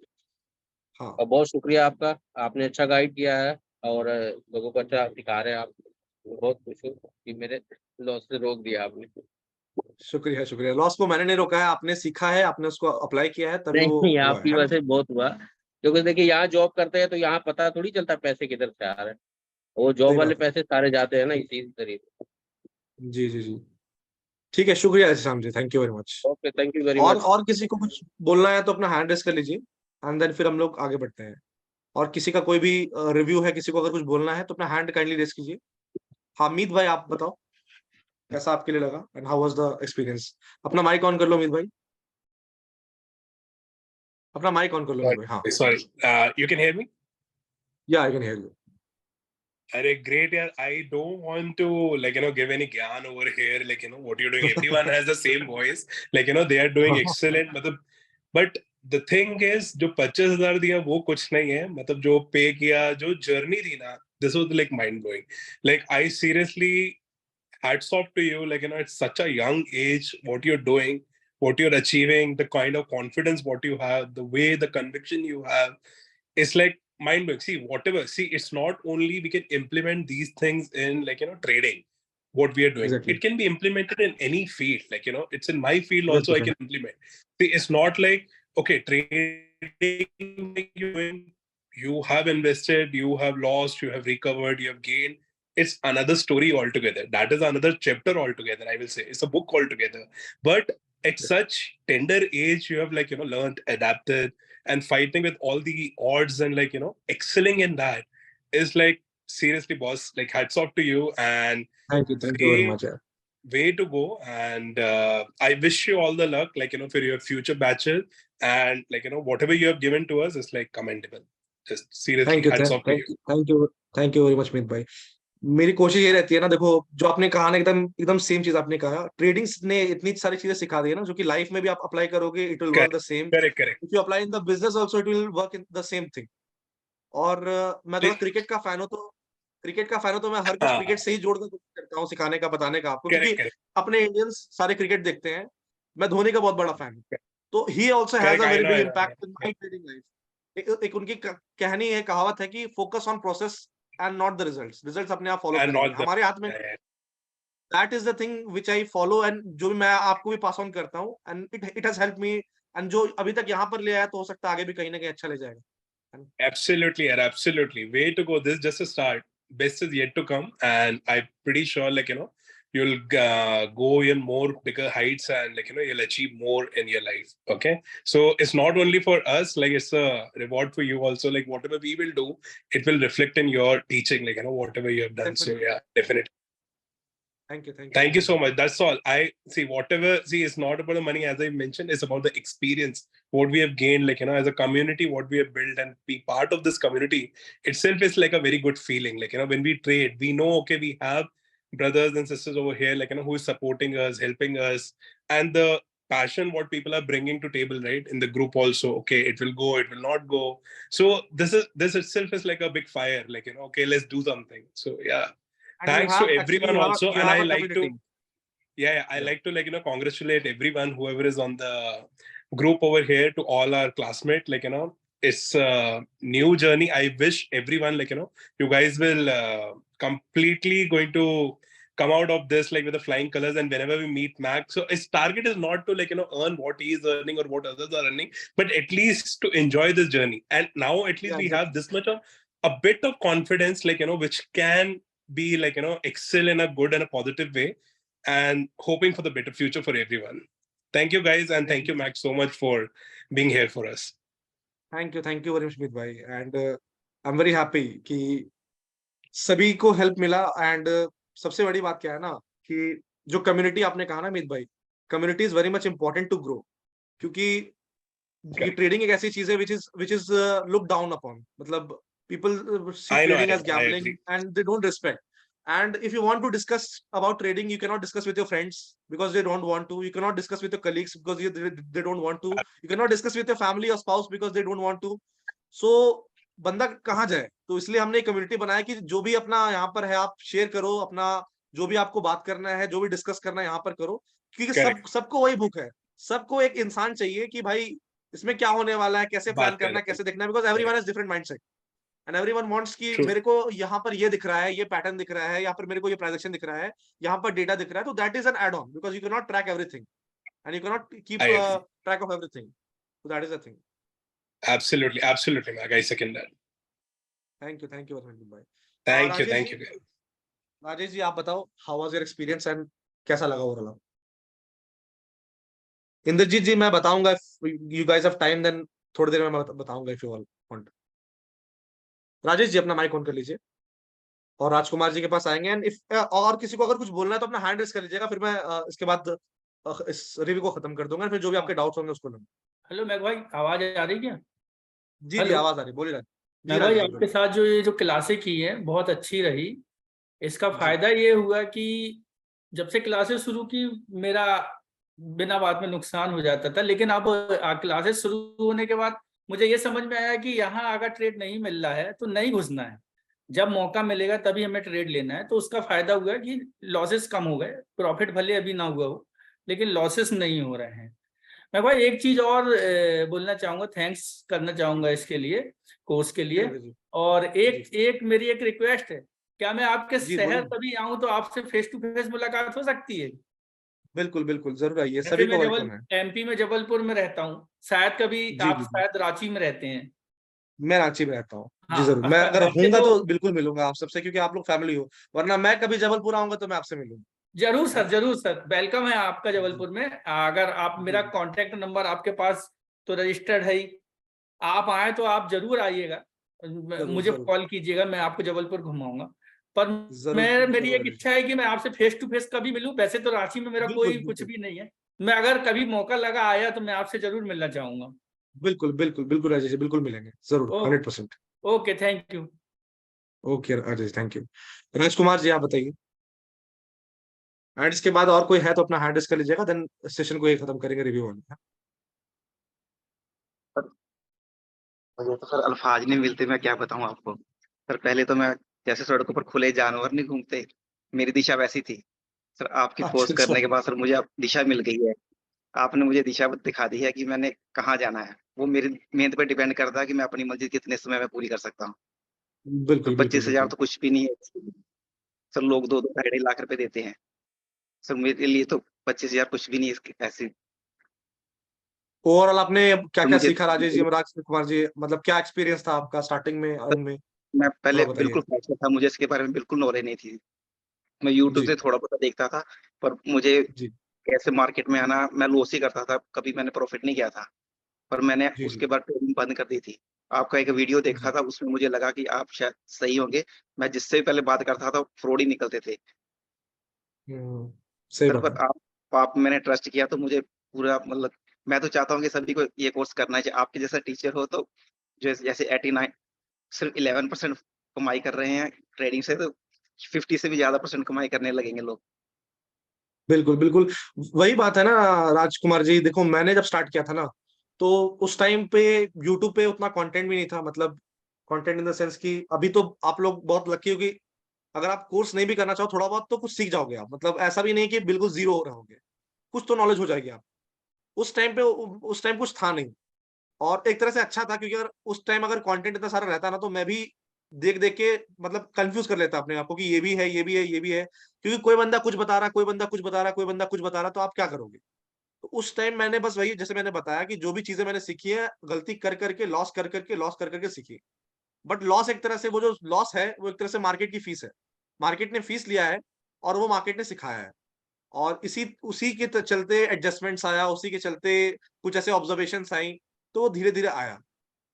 हाँ और बहुत शुक्रिया आपका, आपने अच्छा गाइड किया है और लोगों को अच्छा सिखा रहे हैं आप। मैं बहुत खुश हूँ कि मेरे लॉस से रोक दिया आपने। शुक्रिया शुक्रिया। लॉस को मैंने नहीं रोका है, आपने सीखा है, आपने उसको अप्लाई किया है तभी वो नहीं, हुआ आपकी है ना। वजह से बहुत हुआ, क्योंकि देखिए यहाँ जॉब करते हैं तो यहाँ पता थोड़ी चलता पैसे किधर से आ रहे हैं। वो जॉब सही वाले बात है। पैसे सारे जाते हैं ना इसी तरीके। जी जी जी, ठीक है, शुक्रिया Shyam ji, thank you very much. Okay, thank you very much. और किसी को कुछ बोलना है तो अपना हैंड रेस कर लीजिए, एंड देन फिर हम लोग आगे बढ़ते हैं। और किसी का कोई भी रिव्यू है, किसी को अगर कुछ बोलना है तो अपना हैंड काइंडली रेस कीजिए। हामिद भाई आप बताओ कैसा आपके लिए लगा and how was the experience. अपना माइक ऑन कर लो अमित भाई, अपना माइक ऑन कर लो अमित भाई। हाँ, Sorry, you can hear me? या I can hear you. Arey, great, yeah. I don't want to give any gyan over here. What you're doing. Everyone has the same voice. They are doing excellent. But the thing is, जो 25,000 दिया वो कुछ नहीं है. मतलब जो पे किया, जो journey थी ना, this was like mind blowing. I seriously hats off to you. It's such a young age. What you're doing, what you're achieving, the kind of confidence what you have, the way, the conviction you have. It's like mind blowing. See, whatever. See, it's not only we can implement these things in trading. What we are doing, exactly, it can be implemented in any field. It's in my field also. I बिल्कुल can implement. See, it's not like okay, trading. You have invested, you have lost, you have recovered, you have gained. It's another story altogether. That is another chapter altogether. I will say it's a book altogether. But at such tender age, you have learned, adapted, and fighting with all the odds and excelling in that is seriously, boss, hats off to you and thank you very way much यार। way to go. And I wish you all the luck for your future batches, and whatever you have given to us is commendable. Just seriously, thank you hats off to you. Thank you very much Amit भाई। मेरी कोशिश ये रहती है ना, देखो जो आपने कहा ना, एकदम एकदम सेम चीज आपने कहा। ट्रेडिंग्स ने इतनी सारी चीजें सिखा दी है ना, जो कि लाइफ में भी आप अप्लाई करोगे, it will work Correct, the same. correct. If you apply in the business also it will work in the same thing. और मैं थोड़ा See, क्रिकेट का फैन हो तो मैं हर कुछ क्रिकेट से ही जोड़कर कोशिश करता हूँ सिखाने का, बताने का आपको, क्योंकि correct. अपने इंडियंस सारे क्रिकेट देखते हैं। मैं धोनी का बहुत बड़ा फैन हूँ, तो ही also has Correct. A I very know, big I know. Impact in my trading life. एक उनकी कहनी है, कहावत है कि focus on process and not the results. Results अपने आप फॉलो And करेंगे, not the. हमारे हाथ में। That is the thing which I follow, and जो भी मैं आपको भी पास ऑन करता हूँ, and it has helped me. And जो अभी तक यहाँ पर ले आया, तो हो सकता है आगे भी कहीं ना कहीं अच्छा ले जाएगा। Absolutely, yeah, absolutely. Way to go. This is just a start. Best is yet to come, and I'm pretty sure, you'll go in more bigger heights, and you'll achieve more in your life. Okay, so it's not only for us. It's a reward for you also. Whatever we will do, it will reflect in your teaching. Whatever you have done. So Definitely. yeah, definitely. Thank you Thank you so much. That's all. I see. Whatever. See, it's not about the money, as I mentioned. It's about the experience. What we have gained, as a community, what we have built, and be part of this community itself is a very good feeling. When we trade, we know okay, we have brothers and sisters over here, who is supporting us, helping us, and the passion what people are bringing to table, right? In the group also. Okay, it will go, it will not go. So this itself is like a big fire. Okay, let's do something. So yeah. Thanks to everyone also, and I like to I like to congratulate everyone whoever is on the group over here, to all our classmates. It's a new journey. I wish everyone you guys will completely going to come out of this with the flying colors. And whenever we meet Mac, so his target is not to earn what he is earning or what others are earning, but at least to enjoy this journey. And now at least we have this much of a bit of confidence, which can be excel in a good and a positive way, and hoping for the better future for everyone. Thank you guys, and thank you Max so much for being here for us. Thank you very much Amit bhai. And I am very happy कि सभी को help मिला। And सबसे बड़ी बात क्या है ना, कि जो कम्युनिटी आपने कहा ना अमित भाई, community is very much important to grow. क्योंकि ट्रेडिंग एक ऐसी चीज है which is look down upon. मतलब people see trading as gambling and they don't respect. And if you want to discuss about trading, you cannot discuss with your friends because they don't want to. You cannot discuss with your colleagues because they don't want to. You cannot discuss with your family or spouse because they don't want to. So बंदा कहाँ जाए? तो इसलिए हमने एक community बनाया कि जो भी अपना यहाँ पर है, आप शेयर करो अपना, जो भी आपको बात करना है, जो भी डिस्कस करना है यहाँ पर करो, क्योंकि Correct. सबको वही भूख है, सबको एक इंसान चाहिए कि भाई इसमें क्या होने वाला है, कैसे प्लान बात करना है, करें. कैसे देखना है, because everyone has different mindset and everyone wants कि True. मेरे को यहाँ पर ये दिख रहा है, ये पैटर्न दिख रहा है, या फिर मेरे को ये ट्रांजैक्शन दिख रहा है, यहाँ पर डेटा दिख रहा है, तो that is an add on because you can not track everything and you can not keep I agree. Track of everything, so that is the thing. Absolutely, absolutely, Mark. I second that. Thank you Arvind bhai. Thank you, Rajesh thank ji, you. guys. Rajesh ji आप बताओ, how was your experience and कैसा लगा overall? Indrajeet ji मैं बताऊंगा, you guys have time then थोड़ी देर में मैं बताऊंगा if you all want. Rajesh ji अपना माइक ऑन कर लीजिए और राजकुमार जी के पास आएंगे, एंड इफ और किसी को अगर कुछ बोलना है तो अपना हैंड रेस कर लीजिएगा, फिर मैं इसके बाद इस रिव्यू को खत्म कर दूंगा, फिर जो भी आपके डाउट्स होंगे उसको लूंगा। हेलो मैक भाई, आवाज आ रही क्या? जी जी हेलो आवाज आ रही, बोलिए जी मैक भाई, राजेश जी आपके बोलिए। साथ जो ये जो क्लासें की हैं बहुत अच्छी रही। इसका जी फायदा ये हुआ कि जब से क्लासेस शुरू की मेरा बिना बात में नुकसान हो जाता था, लेकिन अब क्लासेस शुरू होने के बाद मुझे ये समझ में आया कि यहाँ अगर ट्रेड नहीं मिल रहा है तो नहीं घुसना है, जब मौका मिलेगा तभी हमें ट्रेड लेना है। तो उसका फायदा हुआ कि लॉसेस कम हो गए, प्रॉफिट भले अभी ना हुआ हो लेकिन लॉसेस नहीं हो रहे हैं। मैं भाई एक चीज और बोलना चाहूंगा, थैंक्स करना चाहूंगा इसके लिए, कोर्स के लिए। जी और एक जी एक मेरी एक रिक्वेस्ट है, क्या मैं आपके जी शहर बोलिए। कभी आऊं तो आपसे फेस टू फेस मुलाकात हो सकती है? बिल्कुल बिल्कुल जरूर आइए, जैसे सभी मैं को वेलकम है। एमपी में जबलपुर में रहता हूँ, शायद कभी जी आप जी जी शायद रांची में रहते हैं। मैं रांची में रहता हूँ। जी जरूर, हाँ मैं अगर वैसे हूंगा तो तो बिल्कुल मिलूंगा आप सबसे, क्योंकि आप लोग फैमिली हो, वरना मैं कभी जबलपुर आऊंगा तो मैं आपसे मिलूंगा, जरूर है सर, ना? जरूर सर, वेलकम है आपका जी जबलपुर में। अगर आप, जी मेरा जी कांटेक्ट नंबर आपके पास तो रजिस्टर्ड है ही, आप आए तो आप जरूर आइएगा, जरूर मुझे जरूर कॉल कीजिएगा, मैं आपको जबलपुर घुमाऊंगा। पर जरूर मैं, मेरी जरूर एक राजेश इच्छा है कि मैं आपसे फेस टू फेस कभी मिलूं। वैसे तो रांची में मेरा बिल्कुल कोई कुछ बिल्कुल भी नहीं है, मैं अगर कभी मौका लगा आया तो मैं आपसे जरूर मिलना चाहूंगा। बिल्कुल बिल्कुल बिल्कुल राजेश जी, बिल्कुल मिलेंगे जरूर, ओ 100%। Okay, thank you. Okay Rajesh, thank you. Rajkumar ji आप बताइए, एंड इसके बाद और कोई है तो अपना हैंड रेस कर लीजिएगा, देन सेशन को ये खत्म करेंगे, रिव्यू होगा। सर, मुझे तो सर अल्फाज नहीं मिलते, मैं क्या बताऊं आपको। सर पहले तो मैं, जैसे सड़कों पर खुले जानवर नहीं घूमते, मेरी दिशा वैसी थी। सर आपकी अच्छा पोस्ट अच्छा करने के बाद सर मुझे अब दिशा मिल गई है। आपने मुझे दिशा दिखा दी है कि मैंने कहाँ जाना है। वो मेरी मेहनत पर डिपेंड करता है कि मैं अपनी मंजिल कितने समय में पूरी कर सकता हूँ। सर बिल्कुल बिल्कुल 25,000 बिल्कुल। तो कुछ भी नहीं है। सर लोग 2-2 2.5 लाख रुपए देते हैं। सर मेरे लिए तो 25,000 कुछ भी नहीं है इसकी ऐसी। ओवरऑल आपने क्या सर क्या मुझे, सीखा राजेश जी, राजकुमार जी, मतलब क्या एक्सपीरियंस था आपका स्टार्टिंग में और उनमें, मैं पहले थोड़ा बताइए। बिल्कुल फ्रेशर था, मुझे इसके बारे में बिल्कुल नॉलेज नहीं थी। मैं यूट्यूब जी से थोड़ा बहुत देखता था, पर मुझे जी कैसे मार्केट में आना, मैं लॉस ही करता था, कभी मैंने प्रॉफिट नहीं किया था। पर मैंने जी जी उसके बाद ट्रेडिंग बंद कर दी थी। आपका एक वीडियो देखा जी था, उसमें मुझे लगा कि आप शायद सही होंगे। मैं जिससे भी पहले बात करता था फ्रॉड ही निकलते थे। सही सर बात पर है। आप मैंने ट्रस्ट किया तो मुझे पूरा मतलब, मैं तो चाहता हूँ कि सभी को ये कोर्स करना चाहिए। आपके जैसा टीचर हो तो, जो जैसे 89 सिर्फ 11% कमाई कर रहे हैं ट्रेडिंग से, तो 50 से भी ज्यादा परसेंट कमाई करने लगेंगे लोग। बिल्कुल बिल्कुल वही बात है ना राजकुमार जी, देखो मैंने जब स्टार्ट किया था ना, तो उस टाइम पे यूट्यूब पे उतना कंटेंट भी नहीं था, मतलब कंटेंट इन द सेंस कि अभी तो आप लोग बहुत लकी हो कि अगर आप कोर्स नहीं भी करना चाहो थोड़ा बहुत तो कुछ सीख जाओगे आप, मतलब ऐसा भी नहीं कि बिल्कुल जीरो रहोगे, कुछ तो नॉलेज हो जाएगी आप। उस टाइम पे उस टाइम कुछ था नहीं, और एक तरह से अच्छा था, क्योंकि अगर उस टाइम अगर कंटेंट इतना सारा रहता ना तो मैं भी देख देख के मतलब कंफ्यूज कर लेता अपने आप को कि ये भी है, ये भी है, ये भी है, क्योंकि कोई बंदा कुछ बता रहा, कोई बंदा कुछ बता रहा, कोई बंदा कुछ बता रहा, तो आप क्या करोगे? तो उस टाइम मैंने बस वही, जैसे मैंने बताया कि जो भी चीजें मैंने सीखी है, गलती कर करके, लॉस कर करके, लॉस कर करके सीखी। बट लॉस एक तरह से, वो जो लॉस है वो एक तरह से मार्केट की फीस है, मार्केट ने फीस लिया है और वो मार्केट ने सिखाया है, और इसी उसी के चलते एडजस्टमेंट्स आया, उसी के चलते कुछ ऐसे ऑब्जर्वेशंस आई, तो वो धीरे धीरे आया।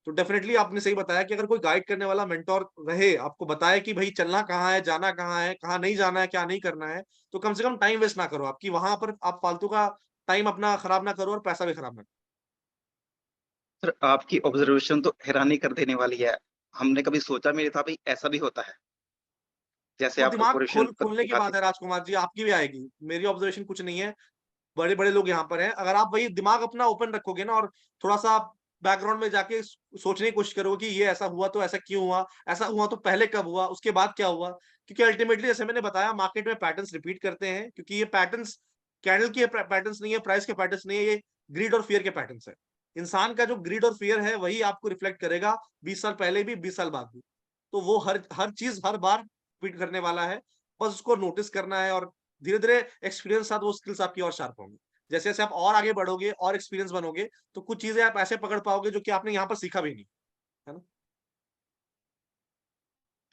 तो डेफिनेटली आपने सही बताया कि अगर कोई गाइड करने वाला मेंटोर रहे, आपको बताए कि भाई चलना कहाँ है, जाना कहाँ है, कहाँ नहीं जाना है, क्या नहीं करना है, तो कम से कम टाइम वेस्ट ना करो आपकी वहां पर, आप फालतू का टाइम अपना खराब ना करो और पैसा भी खराब ना सर आपकी ऑब्जर्वेशन तो हैरानी कर देने वाली है। हमने कभी सोचा भी नहीं था भाई ऐसा भी होता है, जैसे वो आप दिमाग ऑपरेशन खोलने की बात है राजकुमार जी, आपकी भी आएगी, मेरी ऑब्जर्वेशन कुछ नहीं है, बड़े बड़े लोग यहाँ पर हैं, अगर आप वही दिमाग अपना ओपन रखोगे ना और थोड़ा सा बैकग्राउंड में जाके सोचने की कोशिश करोगे कि ये ऐसा हुआ तो ऐसा क्यों हुआ, ऐसा हुआ तो पहले कब हुआ, उसके बाद क्या हुआ, क्योंकि अल्टीमेटली जैसे मैंने बताया मार्केट में पैटर्न्स रिपीट करते हैं, क्योंकि ये पैटर्न्स कैंडल के पैटर्न्स नहीं है, प्राइस के पैटर्न्स नहीं है, ये ग्रीड और फियर के पैटर्न्स है। इंसान का जो ग्रीड और फियर है वही आपको रिफ्लेक्ट करेगा 20 साल पहले भी, 20 साल बाद भी। तो वो हर चीज हर बार रिपीट करने वाला है, बस उसको नोटिस करना है और धीरे धीरे एक्सपीरियंस साथ वो स्किल्स आपकी और शार्प होंगी। जैसे जैसे आप और आगे बढ़ोगे और एक्सपीरियंस बनोगे तो कुछ चीजें आप ऐसे पकड़ पाओगे जो कि आपने यहाँ पर सीखा भी नहीं, है ना।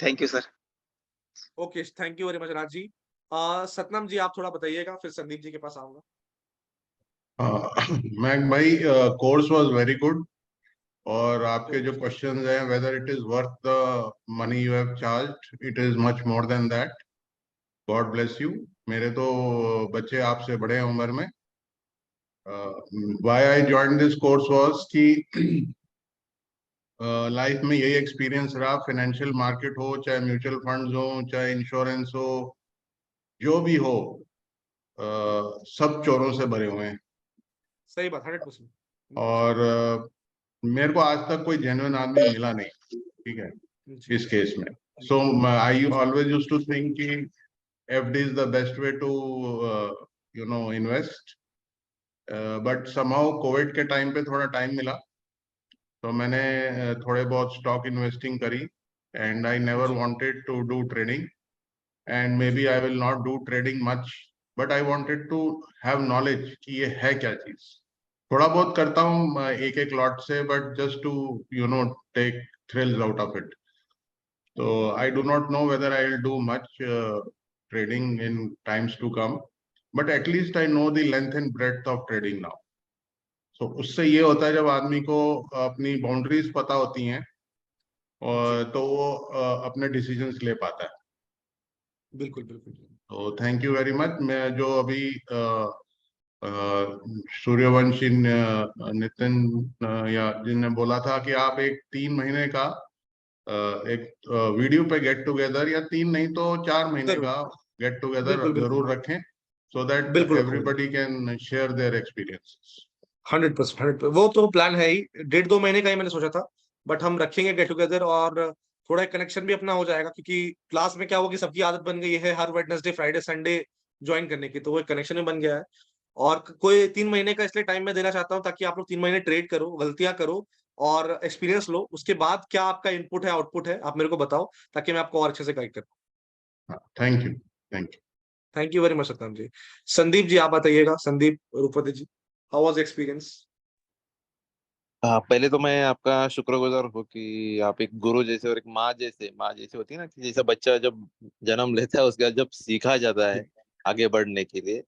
Thank you sir. Okay, thank you very much Raj ji. Satnam ji आप थोड़ा बताइएगा, फिर संदीप जी के पास आऊंगा। मैक भाई, कोर्स वाज वेरी गुड, और आपके जो क्वेश्चंस हैं, whether it is worth the money you have charged, it is much more than that. God bless you. मेरे तो बच्चे आपसे बड़े हैं उम्र में। Why I joined this course was कि लाइफ में यही एक्सपीरियंस रहा, फाइनेंशियल मार्केट हो, चाहे म्यूचुअल फंड्स हो, चाहे इंश्योरेंस हो, जो भी हो, सब चोरों से भरे हुए हैं। सही बात, 100%। और मेरे को आज तक कोई जेन्युइन आदमी मिला नहीं, ठीक है, इस केस में। So I always used to think कि FD is the best way to invest, but somehow covid के टाइम पे थोड़ा टाइम मिला, तो मैंने थोड़े बहुत स्टॉक इन्वेस्टिंग करी, and I never wanted to do trading, and maybe I will not do trading much, but I wanted to have knowledge कि ये है क्या चीज। थोड़ा बहुत करता हूँ एक एक लॉट से, but just to take thrills out of it. तो I do not know whether I will do much trading in times to come, but at least I know the length and breadth of trading now. तो उससे ये होता है जब आदमी को अपनी बाउंड्रीज पता होती हैं, और तो वो अपने डिसीजंस ले पाता है। बिल्कुल बिल्कुल। तो थैंक यू वेरी मच। मैं जो अभी सूर्यवंशी नितिन या जिनने बोला था कि आप एक 3 महीने का एक वीडियो पे गेट टुगेदर, या 3 नहीं तो 4 महीने का गेट टुगेदर जरूर रखें, so that everybody can share their experiences. 100%। वो तो प्लान है ही, 1.5-2 महीने का ही मैंने सोचा था, बट हम रखेंगे गेट टुगेदर, और थोड़ा कनेक्शन भी अपना हो जाएगा, क्योंकि क्लास में क्या होगा कि सबकी आदत बन गई है हर वेडनेसडे फ्राइडे संडे ज्वाइन करने की, तो वो कनेक्शन भी बन गया है। और कोई 3 महीने का इसलिए टाइम मैं देना चाहता हूँ ताकि आप लोग 3 महीने ट्रेड करो, गलतियां करो और एक्सपीरियंस लो, उसके बाद क्या आपका इनपुट है आउटपुट है आप मेरे को बताओ, ताकि मैं आपको और अच्छे से गाइड करूँ। Thank you, thank you, thank you very much Satnam ji. Sandeep ji आप बताइएगा, Sandeep Rupati ji, how was experience? पहले तो मैं आपका शुक्रगुजार हूँ कि आप एक गुरु जैसे और एक माँ जैसे होती है ना, कि जैसा बच्चा जब जन्म लेता है उसके बाद जब सीखा जाता है आगे बढ़ने के लिए,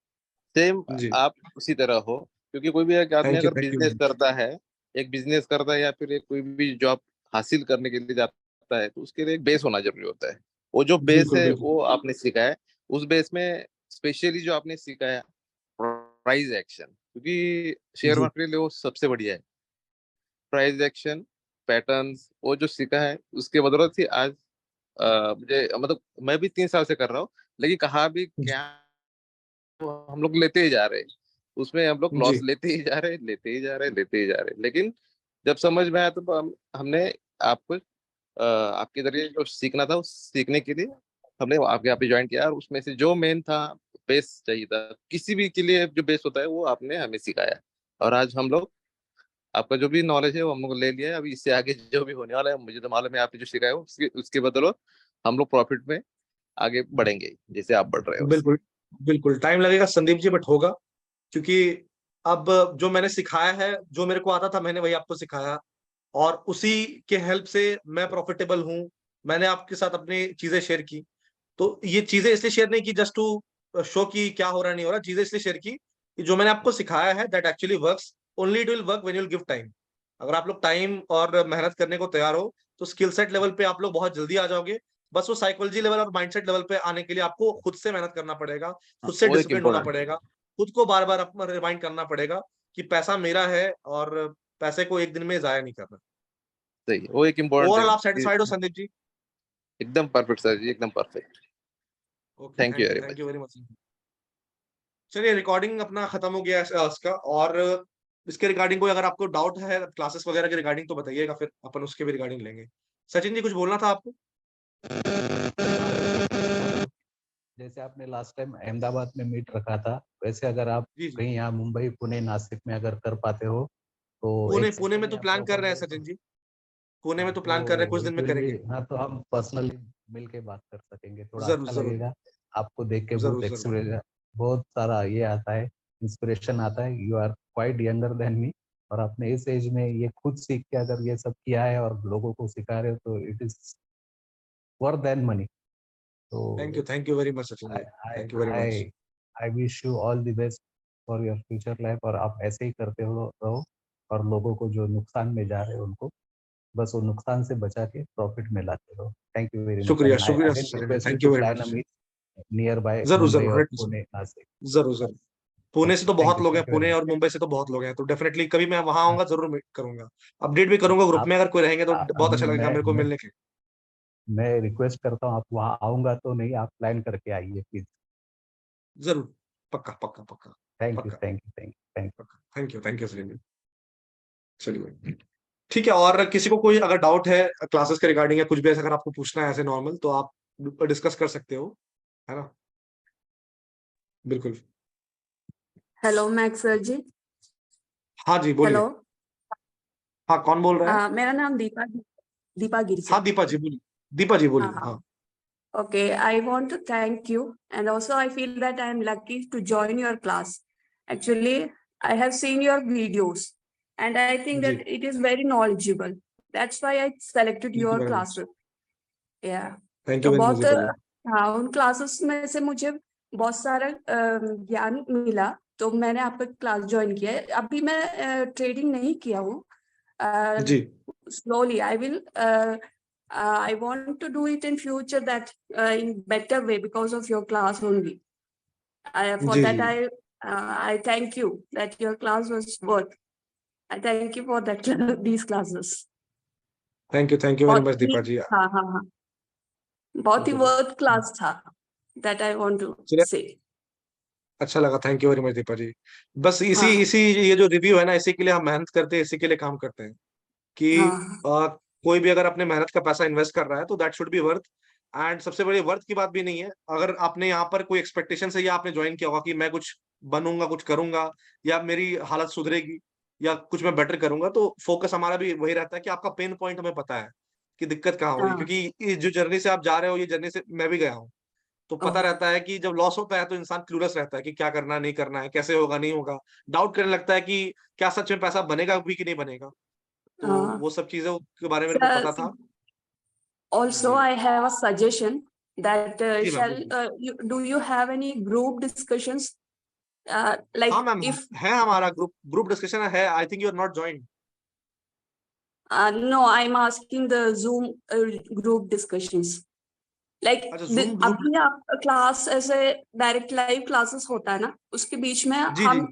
सेम आप उसी तरह हो। क्योंकि कोई भी एक आदमी अगर बिजनेस करता है, या फिर एक कोई भी जॉब हासिल करने के लिए जाता है, तो उसके लिए एक बेस होना जरूरी होता है। वो जो बेस है वो आपने सीखा है, उस बेस में स्पेशली जो आपने सीखा है प्राइस एक्शन, क्योंकि शेयर मार्केट के लिए वो सबसे बढ़िया है। प्राइस एक्शन पैटर्न्स वो जो सीखा है, उसके बदौलत ही आज मुझे मतलब मैं भी 3 साल से कर रहा हूँ, लेकिन कहाँ भी क्या हम लोग लेते ही जा रहे हैं, उसमें हम लोग लॉस लेते ही जा रहे। लेकिन जब समझ में आया तो हमने आपको आपके जरिए जो सीखना था, उस सीखने के लिए हमने आपके यहाँ पे ज्वाइन किया, और उसमें से जो मेन था बेस चाहिए था, किसी भी के लिए जो बेस होता है वो आपने हमें सिखाया, और आज हम लोग आपका जो भी नॉलेज है वो हम लोग ले लिया है। अभी इससे आगे जो भी होने वाला है मुझे तो मालूम है, आपने जो सिखाया हो उसके बदौलत हम लोग प्रॉफिट में आगे बढ़ेंगे जैसे आप बढ़ रहे हो। बिल्कुल बिल्कुल, टाइम लगेगा संदीप जी, बट होगा, क्योंकि अब जो मैंने सिखाया है, जो मेरे को आता था मैंने वही आपको सिखाया, और उसी के हेल्प से मैं प्रॉफिटेबल हूँ। मैंने आपके साथ अपनी चीजें शेयर की, तो ये चीजें इसलिए शेयर नहीं की जस्ट टू शो की क्या हो रहा नहीं हो रहा, चीजें इसलिए शेयर की कि जो मैंने आपको सिखाया है that actually works, only it will work when you will give time. अगर आप लोग टाइम और मेहनत करने को तैयार हो तो स्किल सेट लेवल पे आप लोग बहुत जल्दी आ जाओगे। बस वो साइकोलॉजी लेवल और माइंडसेट लेवल पे आने के लिए आपको खुद से मेहनत करना पड़ेगा, खुद से डिसिप्लिन होना पड़ेगा, खुद को बार बार अपना रिमाइंड करना पड़ेगा कि पैसा मेरा है और पैसे को एक दिन में जाया नहीं करना। सही, वो एक इम्पोर्टेंट ओवरऑल आप सेटिस्फाइड हो संदीप जी? एकदम परफेक्ट सर जी, एकदम perfect. Thank you very much. चलिए, रिकॉर्डिंग अपना खत्म हो गया है इसका, और इसके रिगार्डिंग कोई अगर आपको डाउट है क्लासेस वगैरह के रिगार्डिंग तो बताइएगा, फिर अपन उसके भी रिगार्डिंग लेंगे। सचिन जी कुछ बोलना था आपको? जैसे आपने लास्ट टाइम अहमदाबाद में मीट रखा था, वैसे अगर आप जी जी कहीं यहाँ मुंबई, पुणे, नासिक में अगर कर पाते हो तो पुणे एक पुणे सेशन में ही तो आप प्लान कर ऑफर रहे हैं दो तो सचिन जी, पुणे में हाँ तो प्लान कर रहे हैं, कुछ तो दिन इट में विल बी, करेंगे। हाँ तो हम पर्सनली मिल के बात कर सकेंगे, थोड़ा जरूर अच्छा जरूर लगेगा। आपको देख के जरूर बहुत जरूर एक्सपीरियंस, बहुत सारा ये आता है, इंस्पिरेशन आता है। You are quite younger than me, और आपने इस एज में ये खुद सीख के अगर ये सब किया है और लोगों को सिखा रहे हो तो it is worth then money. तो thank you very much Sachin I ji, I thank you very much. I I wish you all the best for your future life, और आप ऐसे ही करते हो रहो, और लोगों को जो नुकसान में जा रहे हैं उनको बस वो नुकसान से बचा के प्रॉफिट में लाते रहो। थैंक यू वेरी मच, शुक्रिया एंड आई शुक्रिया again Sachin ji, request you thank to you very plan a much. Meet near by जरूर मुंबई जरूर और डेफिनेटली पुणे, नासिक। जरूर जरूर। पुणे से तो बहुत लोग हैं, thank you very Pune much. और मुंबई से तो बहुत लोग हैं, तो डेफिनेटली कभी मैं वहां आऊंगा जरूर मीट करूंगा, अपडेट भी करूंगा ग्रुप आप में, अगर कोई रहेंगे तो बहुत अच्छा लगेगा मेरे को मैं मिलने के। मैं रिक्वेस्ट करता हूँ, आप वहाँ आऊंगा तो नहीं, आप प्लान करके आइए प्लीज। जरूर, पक्का पक्का पक्का थैंक यू पक्का thank you thank you thank पक्का। Thank you Sachin ji. चलिए ठीक है, और किसी को कोई अगर डाउट है क्लासेस के रिगार्डिंग या कुछ भी ऐसा अगर आपको पूछना है ऐसे नॉर्मल, तो आप डिस्कस कर सकते हो, है ना? बिल्कुल। हेलो मैक्स सर जी। हाँ जी हेलो, बोलिए। हाँ कौन बोल रहा है? मेरा नाम दीपा दीपा गिरजा। हाँ दीपा जी बोलिए, दीपा जी हाँ बोलिए, हाँ। हाँ। Okay, I want to thank you, and also I feel that I am lucky to join your class. Actually, I have seen your videos, and I think जी that it is very knowledgeable. That's why I selected thank you your very much, classes. Yeah. Thank you तो very much बहुत दीपा जी। हाँ, उन classes में से मुझे बहुत सारा ज्ञान मिला, तो मैंने आपका क्लास ज्वाइन किया है। अभी मैं ट्रेडिंग नहीं किया हूँ। जी Slowly I will I want to do it in future, that in better way, because of your class only. For जी that जी I thank you that your class was worth. I thank you for that these classes. Thank you very बहुत much ही दीपा जी। हाँ हाँ हाँ, बहुत ही बिल्कुल वर्थ क्लास था, that I want to चलिए, say. अच्छा लगा, thank you very much Deepa ji. बस इसी हाँ इसी ये जो रिव्यू है ना, इसी के लिए हम मेहनत करते हैं, इसी के लिए काम करते हैं कि हाँ कोई भी अगर अपने मेहनत का पैसा इन्वेस्ट कर रहा है तो that should be worth. And सबसे बड़ी वर्थ की बात भी नहीं है, अगर आपने यहाँ पर कोई एक्सपेक्टेशन से या आपने ज्वाइन किया होगा कि मैं कुछ बनूंगा, कुछ करूंगा, या मेरी हालत सुधरेगी, या कुछ मैं बेटर करूंगा, तो फोकस हमारा भी वही रहता है कि आपका पेन पॉइंट हमें पता है कि दिक्कत कहाँ हो रही है, हाँ। क्योंकि इस जो जर्नी से आप जा रहे हो, ये जर्नी से मैं भी गया हूँ। तो पता ओह, रहता है कि जब लॉस होता है तो इंसान क्लूलेस रहता है कि क्या करना है, नहीं करना है, कैसे होगा, नहीं होगा, डाउट करने लगता है कि क्या सच में पैसा बनेगा भी कि नहीं बनेगा। तो हाँ। वो सब चीज़ों के बारे में मेरे को पता था। Also, जी। I have a suggestion that जी मैम बोलिए। do you have any group discussions? हाँ Like मैम, if है हमारा ग्रुप ग्रुप डिस्कशन है, I think you are not joined. no, I'm asking the Zoom group discussions. Like अच्छा Zoom group. अभी आप class ऐसे डायरेक्ट लाइव क्लासेस होता है ना, उसके बीच में जी, जी। हम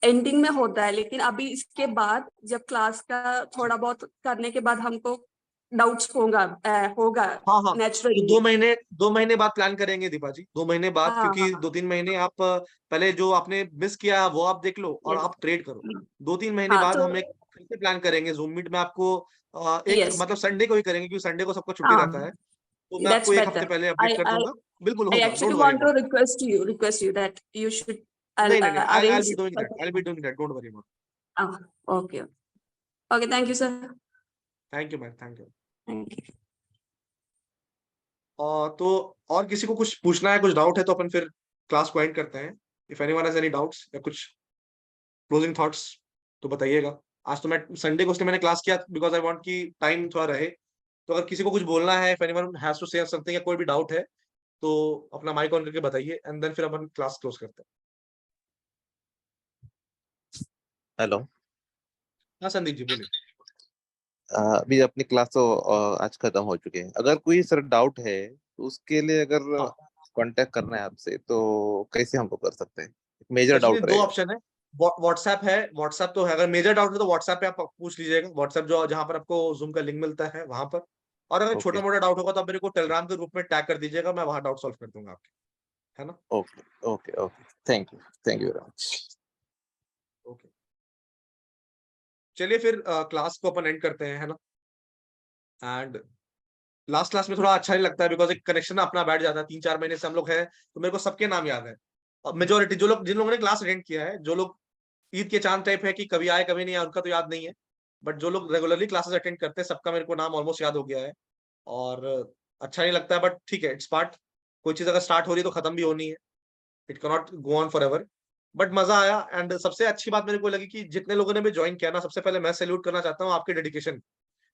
एंडिंग में होता है, लेकिन अभी इसके बाद जब क्लास का थोड़ा बहुत करने के बाद हमको डाउट्स होगा हाँ, हाँ। तो नेचुरली। 2 महीने बाद प्लान करेंगे दीपा जी, 2 महीने बाद, हाँ क्योंकि हाँ 2-3 महीने आप पहले जो आपने मिस किया है वो आप देख लो और यस आप ट्रेड करो। 2-3 महीने हाँ बाद तो हम एक फिर से प्लान करेंगे ज़ूम मीट में आपको, एक यस मतलब संडे को ही करेंगे क्योंकि संडे को सबको छुट्टी हाँ, रहता है। तो मैं that's आपको 1 हफ्ते better. पहले I अपडेट कर I दूँगा। बिल्कुल I होगा, actually don't worry want to about it. request you that you should नहीं, नहीं, नहीं, आई arrange will be doing such that, a I will be doing that, don't worry about it. ah, okay. Okay, thank you, sir. Thank you ma'am, thank you. Thank you. तो और किसी को कुछ पूछना है, कुछ डाउट है तो अपन फिर क्लास को एंड करते हैं। If anyone has any doubts या कुछ क्लोजिंग थॉट्स तो बताइएगा। आज तो मैं संडे को इसलिए मैंने क्लास किया बिकॉज़ आई वांट कि टाइम थोड़ा रहे। तो अगर किसी को कुछ बोलना है, if anyone has to share something या कोई भी डाउट है, तो अपना माइक ऑन करके बताइए एंड देन फिर अपन क्लास क्लोज करते हैं। हेलो। हाँ, संदीप जी बोलिए। अभी अपनी क्लास तो आज खत्म हो चुके हैं। अगर कोई सर डाउट है तो उसके लिए अगर हाँ, कांटेक्ट करना है आपसे तो कैसे हमको कर सकते हैं? मेजर सच में डाउट 2 रहेगा। ऑप्शन है। व्हाट्सएप है, व्हाट्सएप तो है, अगर मेजर डाउट है तो व्हाट्सएप पे आप पूछ लीजिएगा। व्हाट्सएप जो जहाँ पर आपको ज़ूम का लिंक मिलता है वहाँ पर। और अगर ओके छोटा-मोटा डाउट होगा तो आप मेरे को टेलीग्राम के ग्रुप में टैग कर दीजिएगा, मैं वहाँ डाउट सॉल्व कर दूँगा आपके, है ना? Okay okay okay. Thank you very much. Okay. चलिए फिर क्लास को अपन एंड करते हैं, है ना? एंड लास्ट क्लास में थोड़ा अच्छा नहीं लगता है बिकॉज एक कनेक्शन अपना बैठ जाता है। 3-4 महीने से हम लोग हैं तो मेरे को सबके नाम याद है। और मेजोरिटी जो लोग जिन लोगों ने क्लास अटेंड किया है, जो लोग ईद के चांद टाइप है कि कभी आए कभी नहीं आए, उनका तो याद नहीं है, बट जो लोग रेगुलरली क्लासेस अटेंड करते हैं सबका मेरे को नाम ऑलमोस्ट याद हो गया है। और अच्छा नहीं लगता है बट ठीक है, इट्स पार्ट। कोई चीज अगर स्टार्ट हो रही है तो खत्म भी होनी है, it can not go on for ever. But मजा आया। एंड सबसे अच्छी बात मेरे को लगी कि जितने लोगों ने भी ज्वाइन किया ना, सबसे पहले मैं सैल्यूट करना चाहता हूँ आपके dedication.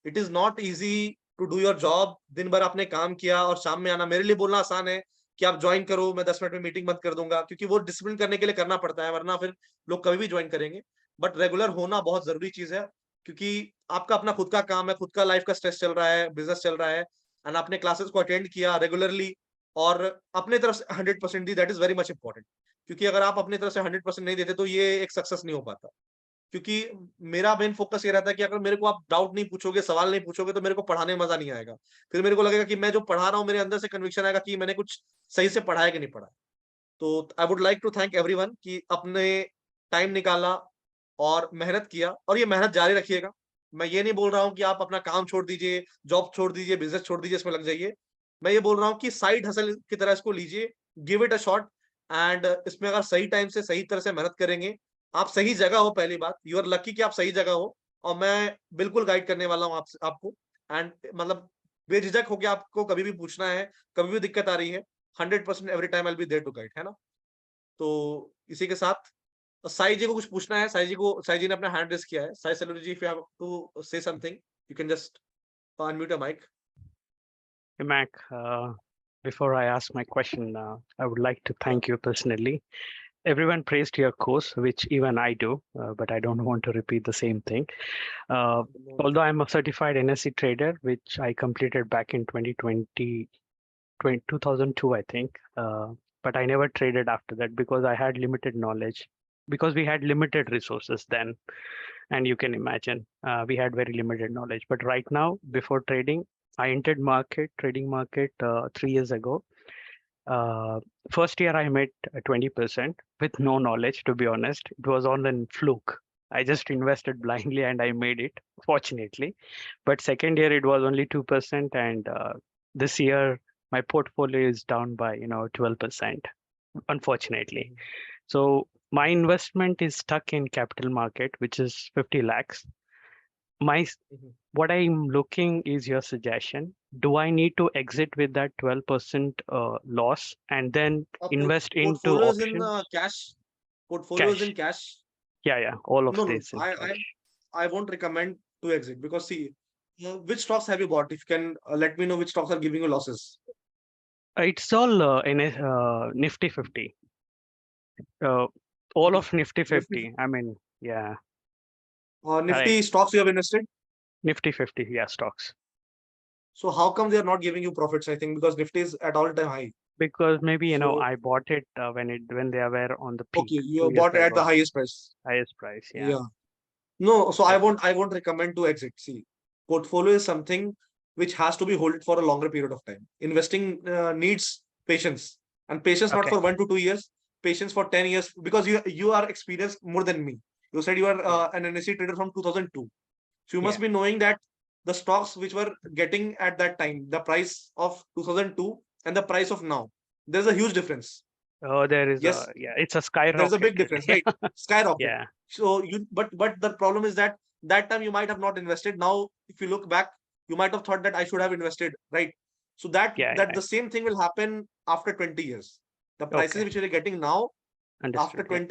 It is not easy to do your job. दिन भर आपने काम किया और शाम में आना। मेरे लिए बोलना आसान है कि आप ज्वाइन करो, मैं 10 मिनट में मीटिंग बंद कर दूंगा, क्योंकि वो डिसिप्लिन करने के लिए करना पड़ता है, वरना फिर लोग कभी भी ज्वाइन करेंगे। बट रेगुलर होना बहुत जरूरी चीज है, क्योंकि आपका अपना खुद का काम है, खुद का लाइफ का स्ट्रेस चल रहा है, बिजनेस चल रहा है, एंड आपने क्लासेस को अटेंड किया रेगुलरली और अपने तरफ से 100% दी, that is very much important. क्योंकि अगर आप अपनी तरफ से 100% नहीं देते तो ये एक सक्सेस नहीं हो पाता। क्योंकि मेरा मेन फोकस ये रहता है कि अगर मेरे को आप डाउट नहीं पूछोगे, सवाल नहीं पूछोगे, तो मेरे को पढ़ाने में मजा नहीं आएगा। फिर मेरे को लगेगा कि मैं जो पढ़ा रहा हूँ, मेरे अंदर से कन्विक्शन आएगा कि मैंने कुछ सही से पढ़ाया कि नहीं पढ़ा। तो I would like to thank everyone कि अपने टाइम निकाला और मेहनत किया, और ये मेहनत जारी रखिएगा। मैं ये नहीं बोल रहा हूँ कि आप अपना काम छोड़ दीजिए, जॉब छोड़ दीजिए, बिजनेस छोड़ दीजिए, इसमें लग जाइए। मैं ये बोल रहा हूँ कि साइड हसल की तरह इसको लीजिए, give it a shot. And इसमें अगर सही टाइम से सही तरह से मेहनत करेंगे, आप सही जगह हो। पहली बात, यू आर लकी कि आप सही जगह हो, और मैं बिल्कुल गाइड करने वाला हूँ आपको। एंड मतलब बेझिझक होकर आपको कभी भी पूछना है, कभी भी दिक्कत आ रही है, 100% every time I will be there to guide, है ना। तो इसी के साथ साई जी को कुछ पूछना है। साई जी ने अपना हैंड रेज किया है। Sai Saluri ji, if you have to say something, you can just unmute your mic. Hey, Mac, before I ask my question, I would like to thank you personally. Everyone praised your course, which even I do, but I don't want to repeat the same thing. Although I'm a certified NSE trader, which I completed back in 2002, I think, but I never traded after that because I had limited knowledge, because we had limited resources then. And you can imagine, we had very limited knowledge. But right now, before trading, I entered trading market 3 years ago. First year I made 20% with no knowledge, to be honest. It was on a fluke. I just invested blindly and I made it, fortunately. But second year it was only 2%, and this year my portfolio is down by 12%, unfortunately. So my investment is stuck in capital market, which is 50 lakhs. What I'm looking is your suggestion. Do I need to exit with that 12% loss and then invest into portfolio is options? in cash. Portfolio is in cash. Yeah, all of this. I won't recommend to exit, because see, which stocks have you bought? If you can let me know which stocks are giving you losses. It's all in Nifty 50. All of Nifty 50. I mean, yeah. Nifty stocks you have invested? Nifty 50, yeah, stocks. So how come they are not giving you profits? I think because Nifty is at all-time high. Because maybe I bought it when they were on the peak. Okay, you bought it at the highest price. Highest price, yeah. No, so I won't recommend to exit. See, portfolio is something which has to be held for a longer period of time. Investing needs patience, and patience not for 1 to 2 years, patience for 10 years, because you are experienced more than me. You said you are an NSE trader from 2002. So you must be knowing that the stocks which were getting at that time, the price of 2002 and the price of now, there's a huge difference. Oh, there is it's a skyrocket. There's a big difference, right? Skyrocket. Yeah. So but the problem is that time you might have not invested. Now, if you look back, you might have thought that I should have invested, right? So that the same thing will happen after 20 years. The prices which you're getting now, after 20